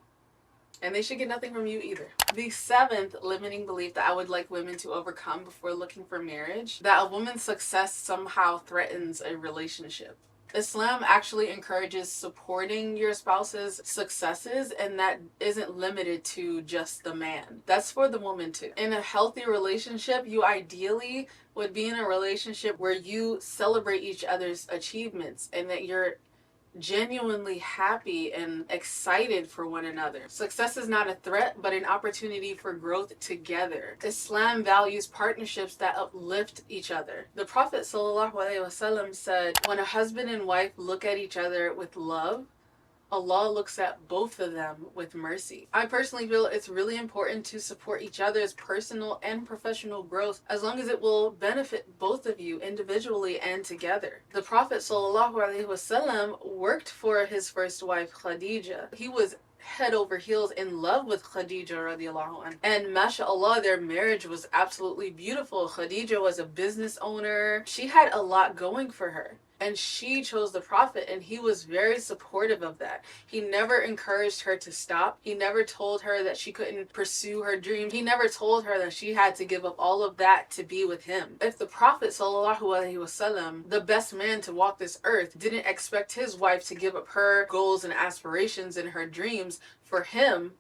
[SPEAKER 1] and they should get nothing from you either. The 7th limiting belief that I would like women to overcome before looking for marriage: that a woman's success somehow threatens a relationship. Islam actually encourages supporting your spouse's successes, and that isn't limited to just the man. That's for the woman too. In a healthy relationship, you ideally would be in a relationship where you celebrate each other's achievements and that you're genuinely happy and excited for one another. Success is not a threat, but an opportunity for growth together. Islam values partnerships that uplift each other. The Prophet ﷺ said, when a husband and wife look at each other with love, Allah looks at both of them with mercy. I personally feel it's really important to support each other's personal and professional growth, as long as it will benefit both of you individually and together. The Prophet ﷺ worked for his first wife Khadija. He was head over heels in love with Khadija radiallahu anha. And mashallah, their marriage was absolutely beautiful. Khadija was a business owner. She had a lot going for her. And she chose the Prophet, and he was very supportive of that. He never encouraged her to stop. He never told her that she couldn't pursue her dreams. He never told her that she had to give up all of that to be with him. If the Prophet ﷺ, the best man to walk this earth, didn't expect his wife to give up her goals and aspirations and her dreams for him,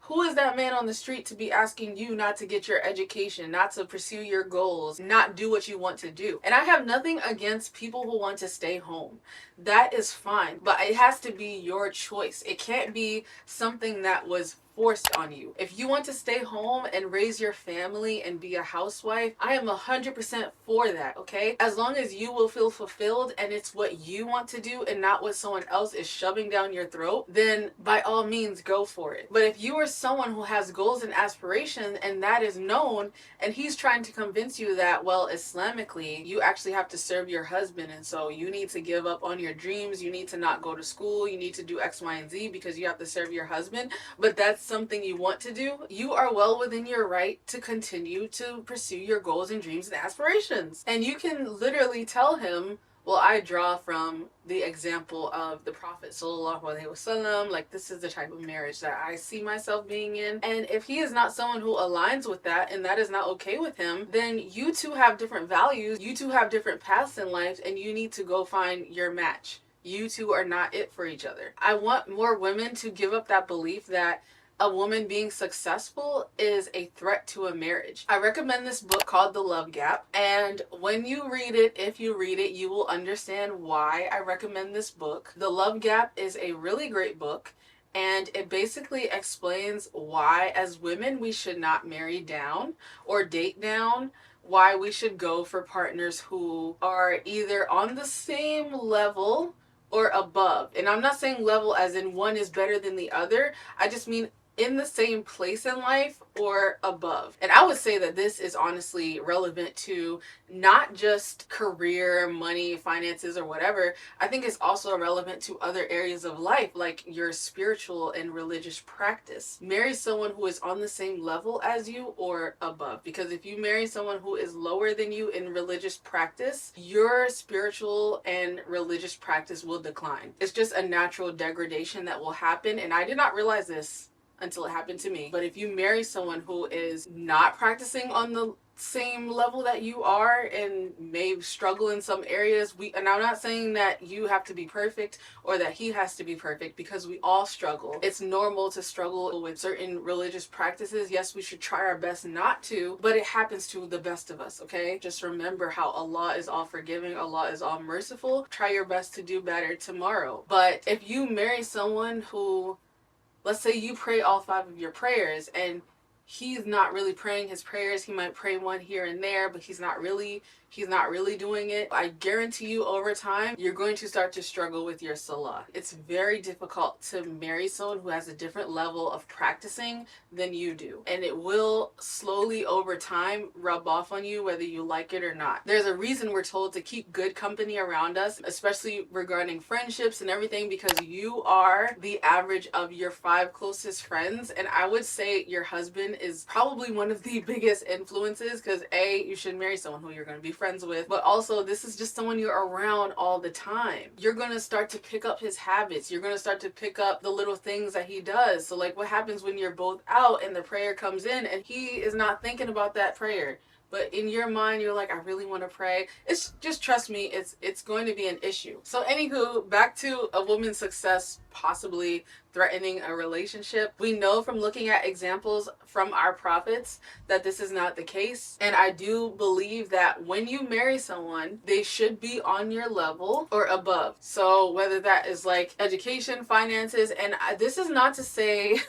[SPEAKER 1] who is that man on the street to be asking you not to get your education, not to pursue your goals, not do what you want to do? And I have nothing against people who want to stay home. That is fine, but it has to be your choice. It can't be something that was forced on you. If you want to stay home and raise your family and be a housewife, I am 100% for that, okay? As long as you will feel fulfilled and it's what you want to do and not what someone else is shoving down your throat, then by all means go for it. But if you are someone who has goals and aspirations and that is known, and he's trying to convince you that, well, Islamically, you actually have to serve your husband, and so you need to give up on your dreams, you need to not go to school, you need to do X, Y, and Z because you have to serve your husband, but that's something you want to do, you are well within your right to continue to pursue your goals and dreams and aspirations. And you can literally tell him, well, I draw from the example of the Prophet sallallahu alaihi wasallam, like this is the type of marriage that I see myself being in. And if he is not someone who aligns with that and that is not okay with him, then you two have different values, you two have different paths in life, and you need to go find your match. You two are not it for each other. I want more women to give up that belief that a woman being successful is a threat to a marriage. I recommend this book called The Love Gap, and when you read it, if you read it, you will understand why I recommend this book. The Love Gap is a really great book, and it basically explains why as women we should not marry down or date down, why we should go for partners who are either on the same level or above. And I'm not saying level as in one is better than the other. I just mean in the same place in life or above. And I would say that this is honestly relevant to not just career, money, finances, or whatever. I think it's also relevant to other areas of life, like your spiritual and religious practice. Marry someone who is on the same level as you or above. Because if you marry someone who is lower than you in religious practice, your spiritual and religious practice will decline. It's just a natural degradation that will happen. And I did not realize this until it happened to me. But if you marry someone who is not practicing on the same level that you are and may struggle in some areas, and I'm not saying that you have to be perfect or that he has to be perfect, because we all struggle. It's normal to struggle with certain religious practices. Yes, we should try our best not to, but it happens to the best of us, okay? Just remember how Allah is all forgiving, Allah is all merciful. Try your best to do better tomorrow. But if you marry someone who, let's say you pray all 5 of your prayers and he's not really praying his prayers, he might pray one here and there, but he's not really doing it. I guarantee you over time, you're going to start to struggle with your salah. It's very difficult to marry someone who has a different level of practicing than you do. And it will slowly over time rub off on you whether you like it or not. There's a reason we're told to keep good company around us, especially regarding friendships and everything, because you are the average of your 5 closest friends. And I would say your husband is probably one of the biggest influences, because A, you should marry someone who you're going to be friends with, but also this is just someone you're around all the time. You're going to start to pick up his habits. You're going to start to pick up the little things that he does. So like what happens when you're both out and the prayer comes in and he is not thinking about that prayer, but in your mind you're like, I really want to pray. It's just, trust me, it's going to be an issue. So anywho, back to a woman's success possibly threatening a relationship. We know from looking at examples from our prophets that this is not the case. And I do believe that when you marry someone, they should be on your level or above. So whether that is like education, finances, and this is not to say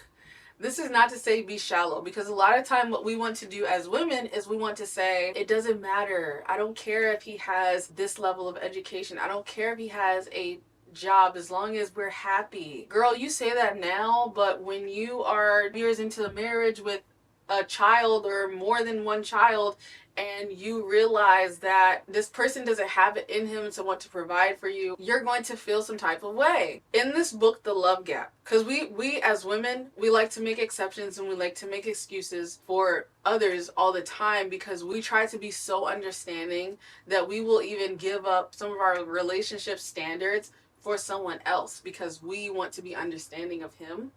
[SPEAKER 1] be shallow, because a lot of time what we want to do as women is we want to say, it doesn't matter. I don't care if he has this level of education. I don't care if he has a job, as long as we're happy. Girl, you say that now, but when you are years into a marriage with a child or more than one child, and you realize that this person doesn't have it in him to want to provide for you, you're going to feel some type of way. In this book, The Love Gap, because we as women, we like to make exceptions and we like to make excuses for others all the time, because we try to be so understanding that we will even give up some of our relationship standards for someone else because we want to be understanding of him.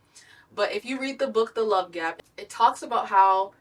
[SPEAKER 1] But if you read the book, The Love Gap, it talks about how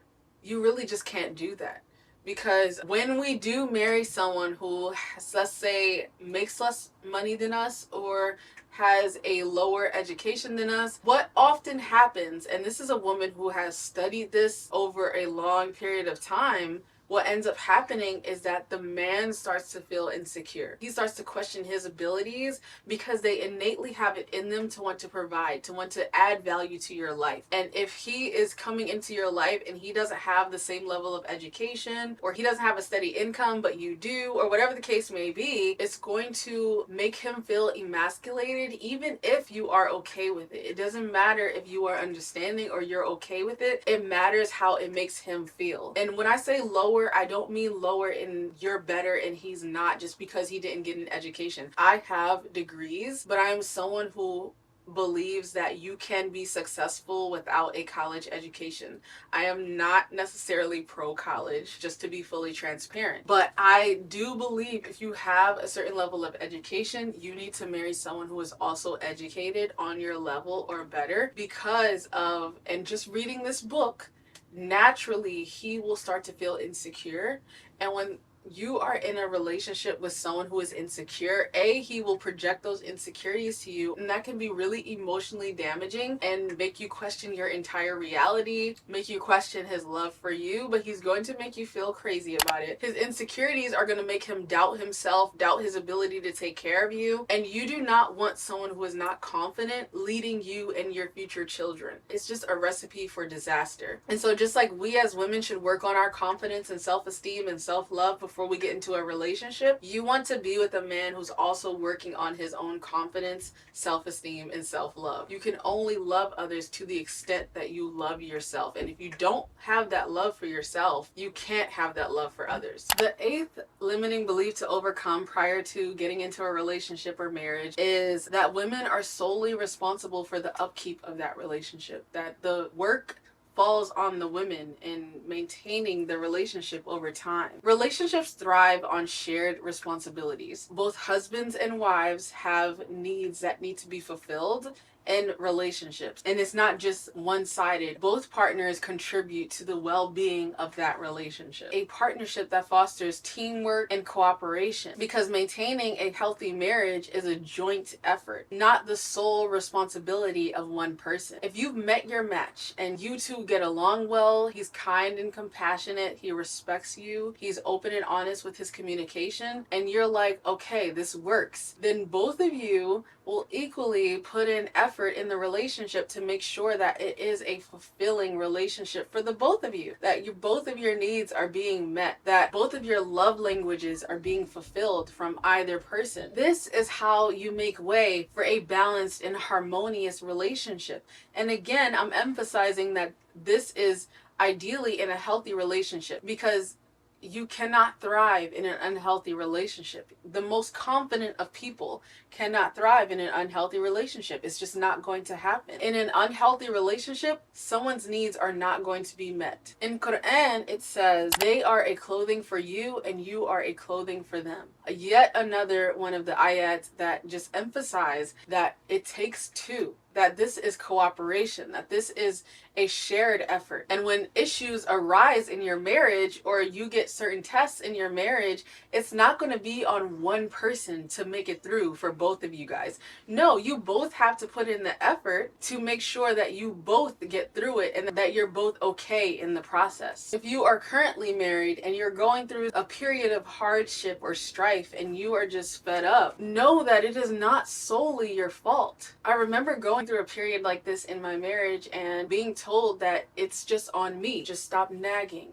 [SPEAKER 1] you really just can't do that. Because when we do marry someone who has, let's say, makes less money than us or has a lower education than us, what often happens, and this is a woman who has studied this over a long period of time, what ends up happening is that the man starts to feel insecure. He starts to question his abilities because they innately have it in them to want to provide, to want to add value to your life. And if he is coming into your life and he doesn't have the same level of education, or he doesn't have a steady income but you do, or whatever the case may be, it's going to make him feel emasculated even if you are okay with it. It doesn't matter if you are understanding or you're okay with it. It matters how it makes him feel. And when I say lower, I don't mean lower in you're better and he's not just because he didn't get an education. I have degrees, but I am someone who believes that you can be successful without a college education. I am not necessarily pro college, just to be fully transparent, but I do believe if you have a certain level of education, you need to marry someone who is also educated on your level or better, because of, and just reading this book, naturally he will start to feel insecure. And when you are in a relationship with someone who is insecure, he will project those insecurities to you, and that can be really emotionally damaging and make you question your entire reality, make you question his love for you, but he's going to make you feel crazy about it. His insecurities are going to make him doubt himself, doubt his ability to take care of you, and you do not want someone who is not confident leading you and your future children. It's just a recipe for disaster. And so just like we as women should work on our confidence and self-esteem and self-love before we get into a relationship, you want to be with a man who's also working on his own confidence, self-esteem, and self-love. You can only love others to the extent that you love yourself. And if you don't have that love for yourself, you can't have that love for others. The 8th limiting belief to overcome prior to getting into a relationship or marriage is that women are solely responsible for the upkeep of that relationship, that the work falls on the women in maintaining the relationship over time. Relationships thrive on shared responsibilities. Both husbands and wives have needs that need to be fulfilled in relationships, and it's not just one-sided. Both partners contribute to the well-being of that relationship. A partnership that fosters teamwork and cooperation, because maintaining a healthy marriage is a joint effort, not the sole responsibility of one person. If you've met your match and you two get along well, he's kind and compassionate, he respects you, he's open and honest with his communication, and you're like, okay, this works, then both of you will equally put in effort in the relationship to make sure that it is a fulfilling relationship for the both of you, that both of your needs are being met, that both of your love languages are being fulfilled from either person. This is how you make way for a balanced and harmonious relationship. And again, I'm emphasizing that this is ideally in a healthy relationship, because you cannot thrive in an unhealthy relationship. The most confident of people cannot thrive in an unhealthy relationship. It's just not going to happen. In an unhealthy relationship, someone's needs are not going to be met. In Qur'an, it says, they are a clothing for you and you are a clothing for them. Yet another one of the ayats that just emphasize that it takes two, that this is cooperation, that this is a shared effort. And when issues arise in your marriage, or you get certain tests in your marriage, it's not going to be on one person to make it through for both of you guys. No, you both have to put in the effort to make sure that you both get through it and that you're both okay in the process. If you are currently married and you're going through a period of hardship or strife and you are just fed up, know that it is not solely your fault. I remember going through a period like this in my marriage and being told that it's just on me. Just stop nagging.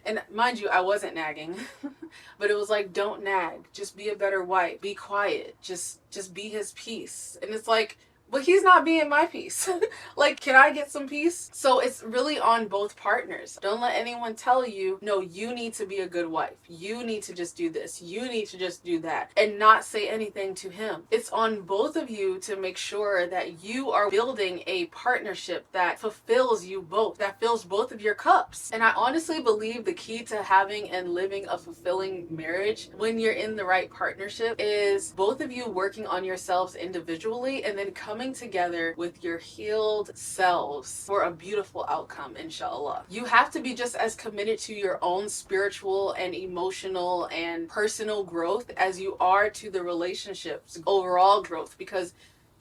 [SPEAKER 1] And mind you, I wasn't nagging, but it was like, don't nag. Just be a better wife. Be quiet. Just be his peace. And it's like, but he's not being my peace. Like, can I get some peace? So it's really on both partners. Don't let anyone tell you, no, you need to be a good wife. You need to just do this. You need to just do that, and not say anything to him. It's on both of you to make sure that you are building a partnership that fulfills you both, that fills both of your cups. And I honestly believe the key to having and living a fulfilling marriage when you're in the right partnership is both of you working on yourselves individually and then coming together with your healed selves for a beautiful outcome, inshallah. You have to be just as committed to your own spiritual and emotional and personal growth as you are to the relationship's overall growth, because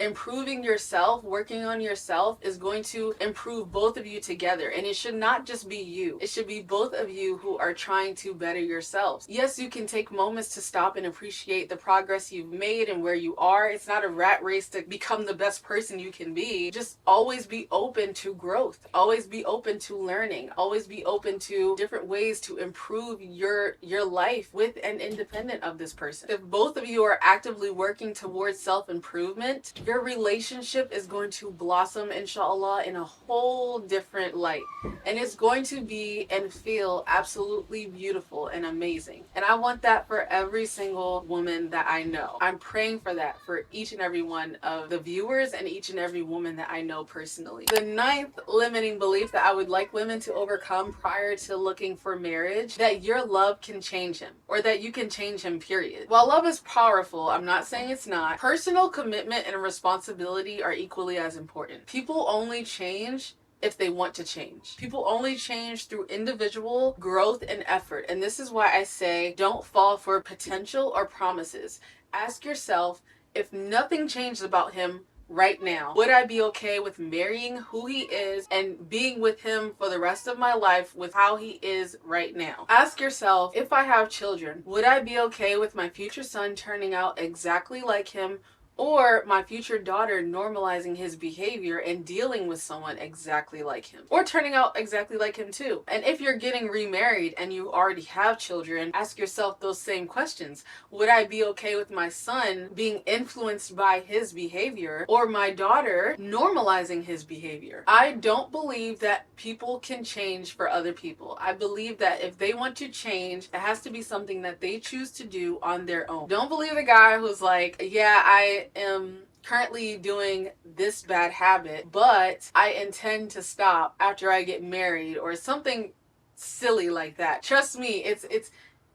[SPEAKER 1] improving yourself, working on yourself is going to improve both of you together. And it should not just be you. It should be both of you who are trying to better yourselves. Yes, you can take moments to stop and appreciate the progress you've made and where you are. It's not a rat race to become the best person you can be. Just always be open to growth. Always be open to learning. Always be open to different ways to improve your life with and independent of this person. If both of you are actively working towards self-improvement, your relationship is going to blossom, inshallah, in a whole different light. And it's going to be and feel absolutely beautiful and amazing. And I want that for every single woman that I know. I'm praying for that for each and every one of the viewers and each and every woman that I know personally. The ninth limiting belief that I would like women to overcome prior to looking for marriage, that your love can change him, or that you can change him, period. While love is powerful, I'm not saying it's not, personal commitment and responsibility are equally as important. People only change if they want to change. People only change through individual growth and effort. And this is why I say don't fall for potential or promises. Ask yourself, if nothing changed about him right now, would I be okay with marrying who he is and being with him for the rest of my life with how he is right now? Ask yourself, if I have children, would I be okay with my future son turning out exactly like him, or my future daughter normalizing his behavior and dealing with someone exactly like him, or turning out exactly like him too? And if you're getting remarried and you already have children, ask yourself those same questions. Would I be okay with my son being influenced by his behavior, or my daughter normalizing his behavior? I don't believe that people can change for other people. I believe that if they want to change, it has to be something that they choose to do on their own. Don't believe the guy who's like, yeah, I am currently doing this bad habit, but I intend to stop after I get married, or something silly like that. Trust me, it's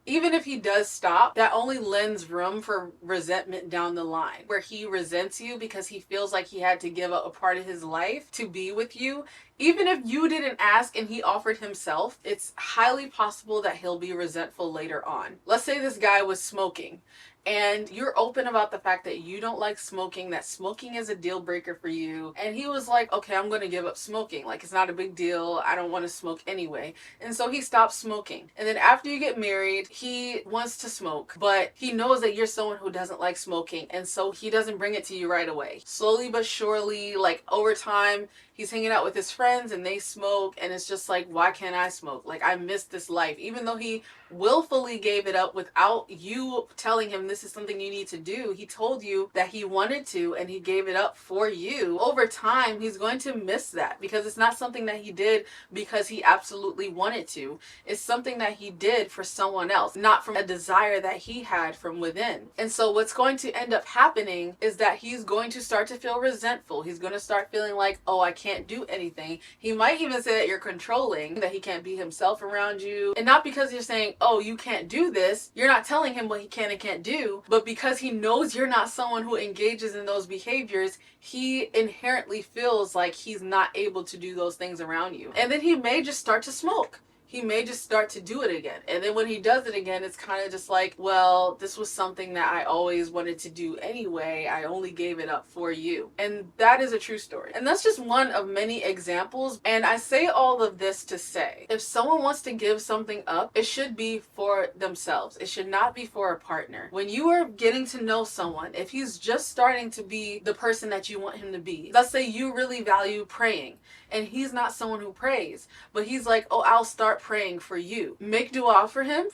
[SPEAKER 1] even if he does stop, that only lends room for resentment down the line, where he resents you because he feels like he had to give up a part of his life to be with you. Even if you didn't ask and he offered himself, it's highly possible that he'll be resentful later on. Let's say this guy was smoking, and you're open about the fact that you don't like smoking, that smoking is a deal breaker for you. And he was like, okay, I'm going to give up smoking. Like, it's not a big deal. I don't want to smoke anyway. And so he stopped smoking. And then after you get married, he wants to smoke, but he knows that you're someone who doesn't like smoking. And so he doesn't bring it to you right away. Slowly but surely, like over time, he's hanging out with his friends and they smoke, and it's just like, why can't I smoke? Like, I miss this life. Even though he willfully gave it up without you telling him this is something you need to do, he told you that he wanted to, and he gave it up for you. Over time, he's going to miss that, because it's not something that he did because he absolutely wanted to. It's something that he did for someone else, not from a desire that he had from within. And so what's going to end up happening is that he's going to start to feel resentful. He's going to start feeling like, oh, I can't do anything. He might even say that you're controlling, that he can't be himself around you. And not because you're saying, oh, you can't do this. You're not telling him what he can and can't do, but because he knows you're not someone who engages in those behaviors, he inherently feels like he's not able to do those things around you. And then he may just start to smoke. He may just start to do it again. And then when he does it again, it's kind of just like, well, this was something that I always wanted to do anyway. I only gave it up for you. And that is a true story. And that's just one of many examples. And I say all of this to say, if someone wants to give something up, it should be for themselves. It should not be for a partner. When you are getting to know someone, if he's just starting to be the person that you want him to be, let's say you really value praying, and he's not someone who prays, but he's like, oh, I'll start praying for you. Make dua for him,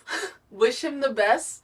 [SPEAKER 1] wish him the best,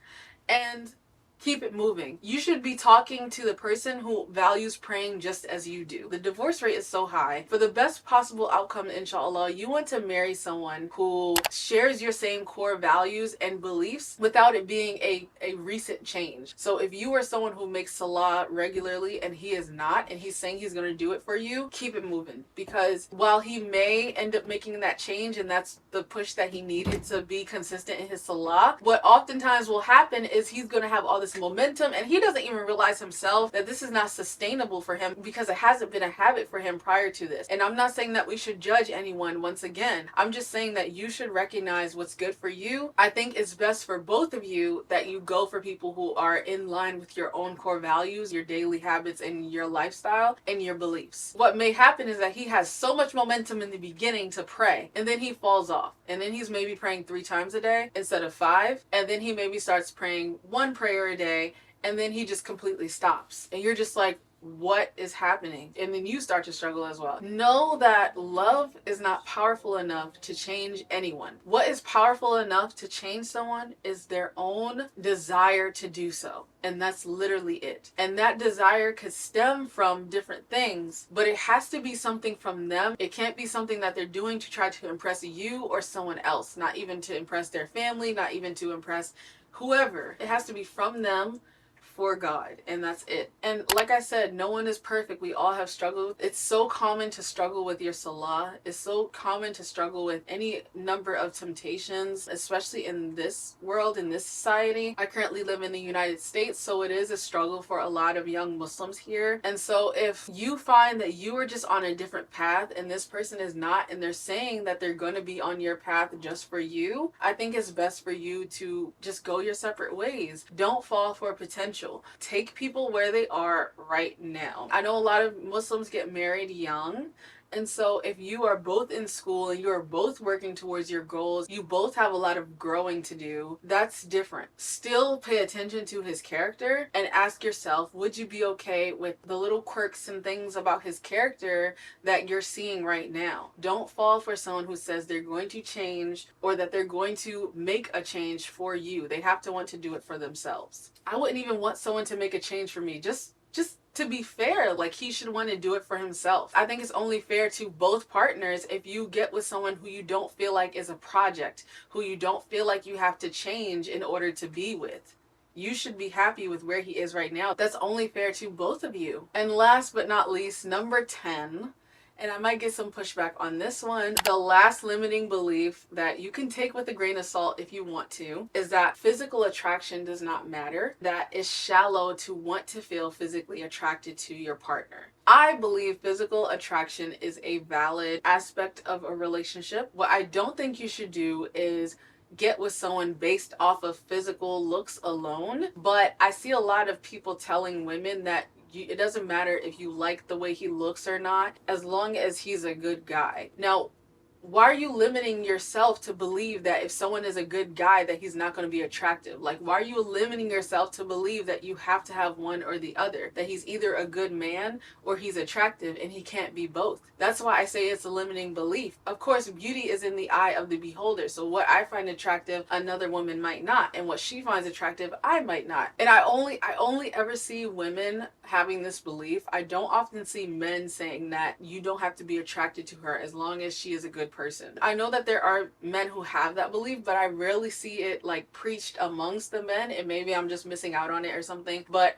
[SPEAKER 1] and keep it moving. You should be talking to the person who values praying just as you do. The divorce rate is so high. For the best possible outcome, inshallah, you want to marry someone who shares your same core values and beliefs without it being a recent change. So if you are someone who makes salah regularly and he is not, and he's saying he's going to do it for you, keep it moving. Because while he may end up making that change, and that's the push that he needed to be consistent in his salah, what oftentimes will happen is he's going to have all this this momentum, and he doesn't even realize himself that this is not sustainable for him because it hasn't been a habit for him prior to this. And I'm not saying that we should judge anyone once again. I'm just saying that you should recognize what's good for you. I think it's best for both of you that you go for people who are in line with your own core values, your daily habits, and your lifestyle and your beliefs. What may happen is that he has so much momentum in the beginning to pray, and then he falls off, and then he's maybe praying 3 times a day instead of 5, and then he maybe starts praying 1 prayer a day, and then he just completely stops, and you're just like, what is happening? And then you start to struggle as well. Know that love is not powerful enough to change anyone. What is powerful enough to change someone is their own desire to do so. And that's literally it. And that desire could stem from different things, but it has to be something from them. It can't be something that they're doing to try to impress you or someone else, not even to impress their family, not even to impress whoever. It has to be from them, for God, and that's it. And like I said, no one is perfect. We all have struggled. It's so common to struggle with your salah. It's so common to struggle with any number of temptations, especially in this world, in this society. I currently live in the United States, so it is a struggle for a lot of young Muslims here. And so if you find that you are just on a different path and this person is not, and they're saying that they're going to be on your path just for you, I think it's best for you to just go your separate ways. Don't fall for potential. Take people where they are right now. I know a lot of Muslims get married young. And so if you are both in school and you are both working towards your goals, you both have a lot of growing to do, that's different. Still pay attention to his character and ask yourself, would you be okay with the little quirks and things about his character that you're seeing right now? Don't fall for someone who says they're going to change or that they're going to make a change for you. They have to want to do it for themselves. I wouldn't even want someone to make a change for me. Just to be fair, like, he should want to do it for himself. I think it's only fair to both partners if you get with someone who you don't feel like is a project, who you don't feel like you have to change in order to be with. You should be happy with where he is right now. That's only fair to both of you. And last but not least, number 10, and I might get some pushback on this one. The last limiting belief that you can take with a grain of salt if you want to is that physical attraction does not matter. That is shallow to want to feel physically attracted to your partner. I believe physical attraction is a valid aspect of a relationship. What I don't think you should do is get with someone based off of physical looks alone. But I see a lot of people telling women that it doesn't matter if you like the way he looks or not, as long as he's a good guy. Now, why are you limiting yourself to believe that if someone is a good guy that he's not going to be attractive? Like, why are you limiting yourself to believe that you have to have one or the other? That he's either a good man or he's attractive and he can't be both. That's why I say it's a limiting belief. Of course, beauty is in the eye of the beholder. So what I find attractive, another woman might not. And what she finds attractive, I might not. And I only ever see women having this belief. I don't often see men saying that you don't have to be attracted to her as long as she is a good person. I know that there are men who have that belief, but I rarely see it like preached amongst the men, and maybe I'm just missing out on it or something. But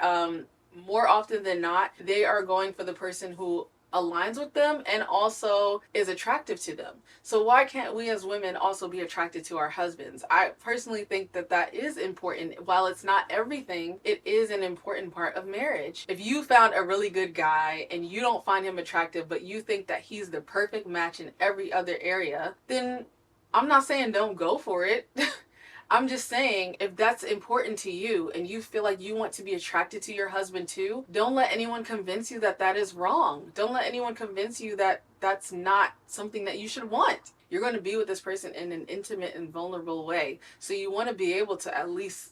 [SPEAKER 1] more often than not, they are going for the person who aligns with them and also is attractive to them. So why can't we as women also be attracted to our husbands? I personally think that that is important. While it's not everything, it is an important part of marriage. If you found a really good guy and you don't find him attractive, but you think that he's the perfect match in every other area, then I'm not saying don't go for it. I'm just saying, if that's important to you and you feel like you want to be attracted to your husband too, don't let anyone convince you that that is wrong. Don't let anyone convince you that that's not something that you should want. You're going to be with this person in an intimate and vulnerable way. So you want to be able to at least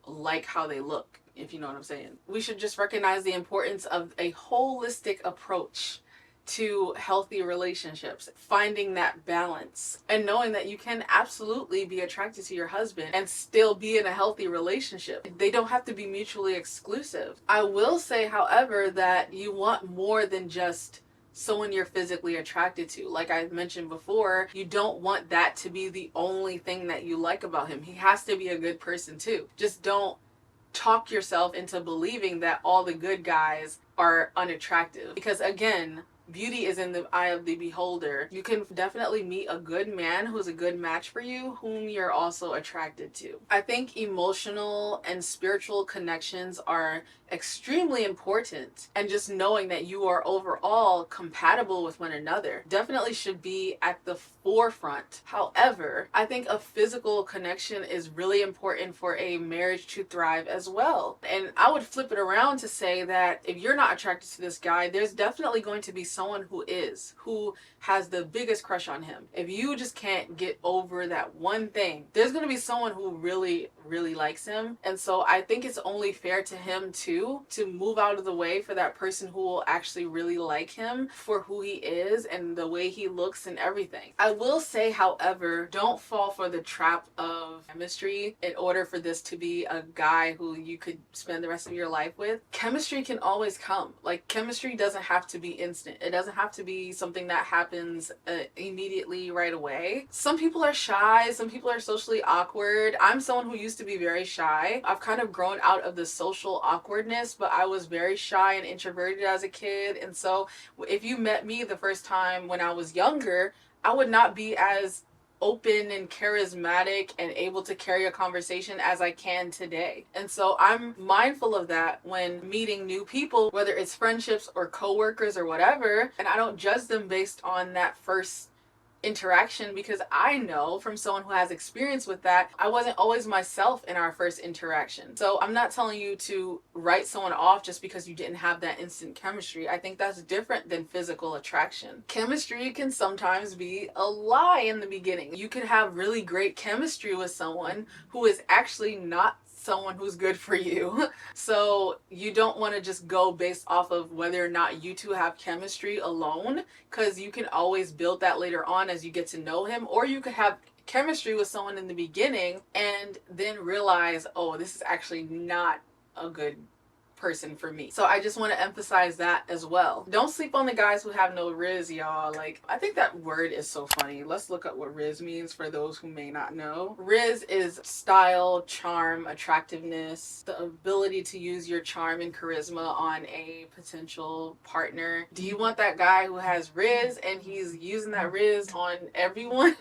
[SPEAKER 1] like how they look, if you know what I'm saying. We should just recognize the importance of a holistic approach to healthy relationships, finding that balance and knowing that you can absolutely be attracted to your husband and still be in a healthy relationship. They don't have to be mutually exclusive. I will say, however, that you want more than just someone you're physically attracted to. Like I mentioned before, you don't want that to be the only thing that you like about him. He has to be a good person too. Just don't talk yourself into believing that all the good guys are unattractive, because again, beauty is in the eye of the beholder. You can definitely meet a good man who's a good match for you, whom you're also attracted to. I think emotional and spiritual connections are extremely important, and just knowing that you are overall compatible with one another definitely should be at the forefront. However, I think a physical connection is really important for a marriage to thrive as well. And I would flip it around to say that if you're not attracted to this guy, there's definitely going to be someone who has the biggest crush on him. If you just can't get over that one thing, there's going to be someone who really likes him. And so I think it's only fair to him too to move out of the way for that person who will actually really like him for who he is and the way he looks and everything. I will say, however, don't fall for the trap of chemistry in order for this to be a guy who you could spend the rest of your life with. Chemistry can always come. Like, chemistry doesn't have to be instant. It doesn't have to be something that happens immediately right away. Some people are shy, some people are socially awkward. I'm someone who used to be very shy. I've kind of grown out of the social awkwardness, but I was very shy and introverted as a kid. And so if you met me the first time when I was younger, I would not be as open and charismatic and able to carry a conversation as I can today. And so I'm mindful of that when meeting new people, whether it's friendships or coworkers or whatever, and I don't judge them based on that first interaction, because I know from someone who has experience with that, I wasn't always myself in our first interaction. So I'm not telling you to write someone off just because you didn't have that instant chemistry. I think that's different than physical attraction. Chemistry can sometimes be a lie in the beginning. You could have really great chemistry with someone who is actually not someone who's good for you. So you don't want to just go based off of whether or not you two have chemistry alone, because you can always build that later on as you get to know him. Or you could have chemistry with someone in the beginning and then realize, oh, this is actually not a good person for me. So I just want to emphasize that as well. Don't sleep on the guys who have no riz, y'all. Like, I think that word is so funny. Let's look up what riz means for those who may not know. Riz is style, charm, attractiveness, the ability to use your charm and charisma on a potential partner. Do you want that guy who has riz and he's using that riz on everyone?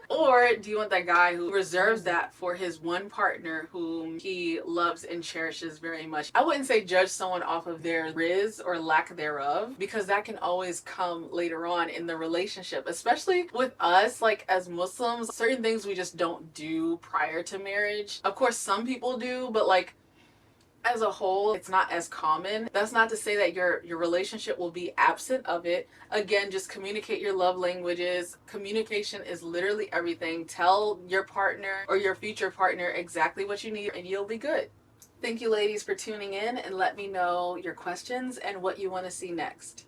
[SPEAKER 1] Or do you want that guy who reserves that for his one partner whom he loves and cherishes very much? I wouldn't say judge someone off of their riz or lack thereof, because that can always come later on in the relationship, especially with us, like as Muslims, certain things we just don't do prior to marriage. Of course, some people do, but like as a whole, it's not as common. That's not to say that your relationship will be absent of it. Again, just communicate your love languages. Communication is literally everything. Tell your partner or your future partner exactly what you need and you'll be good. Thank you, ladies, for tuning in, and let me know your questions and what you want to see next.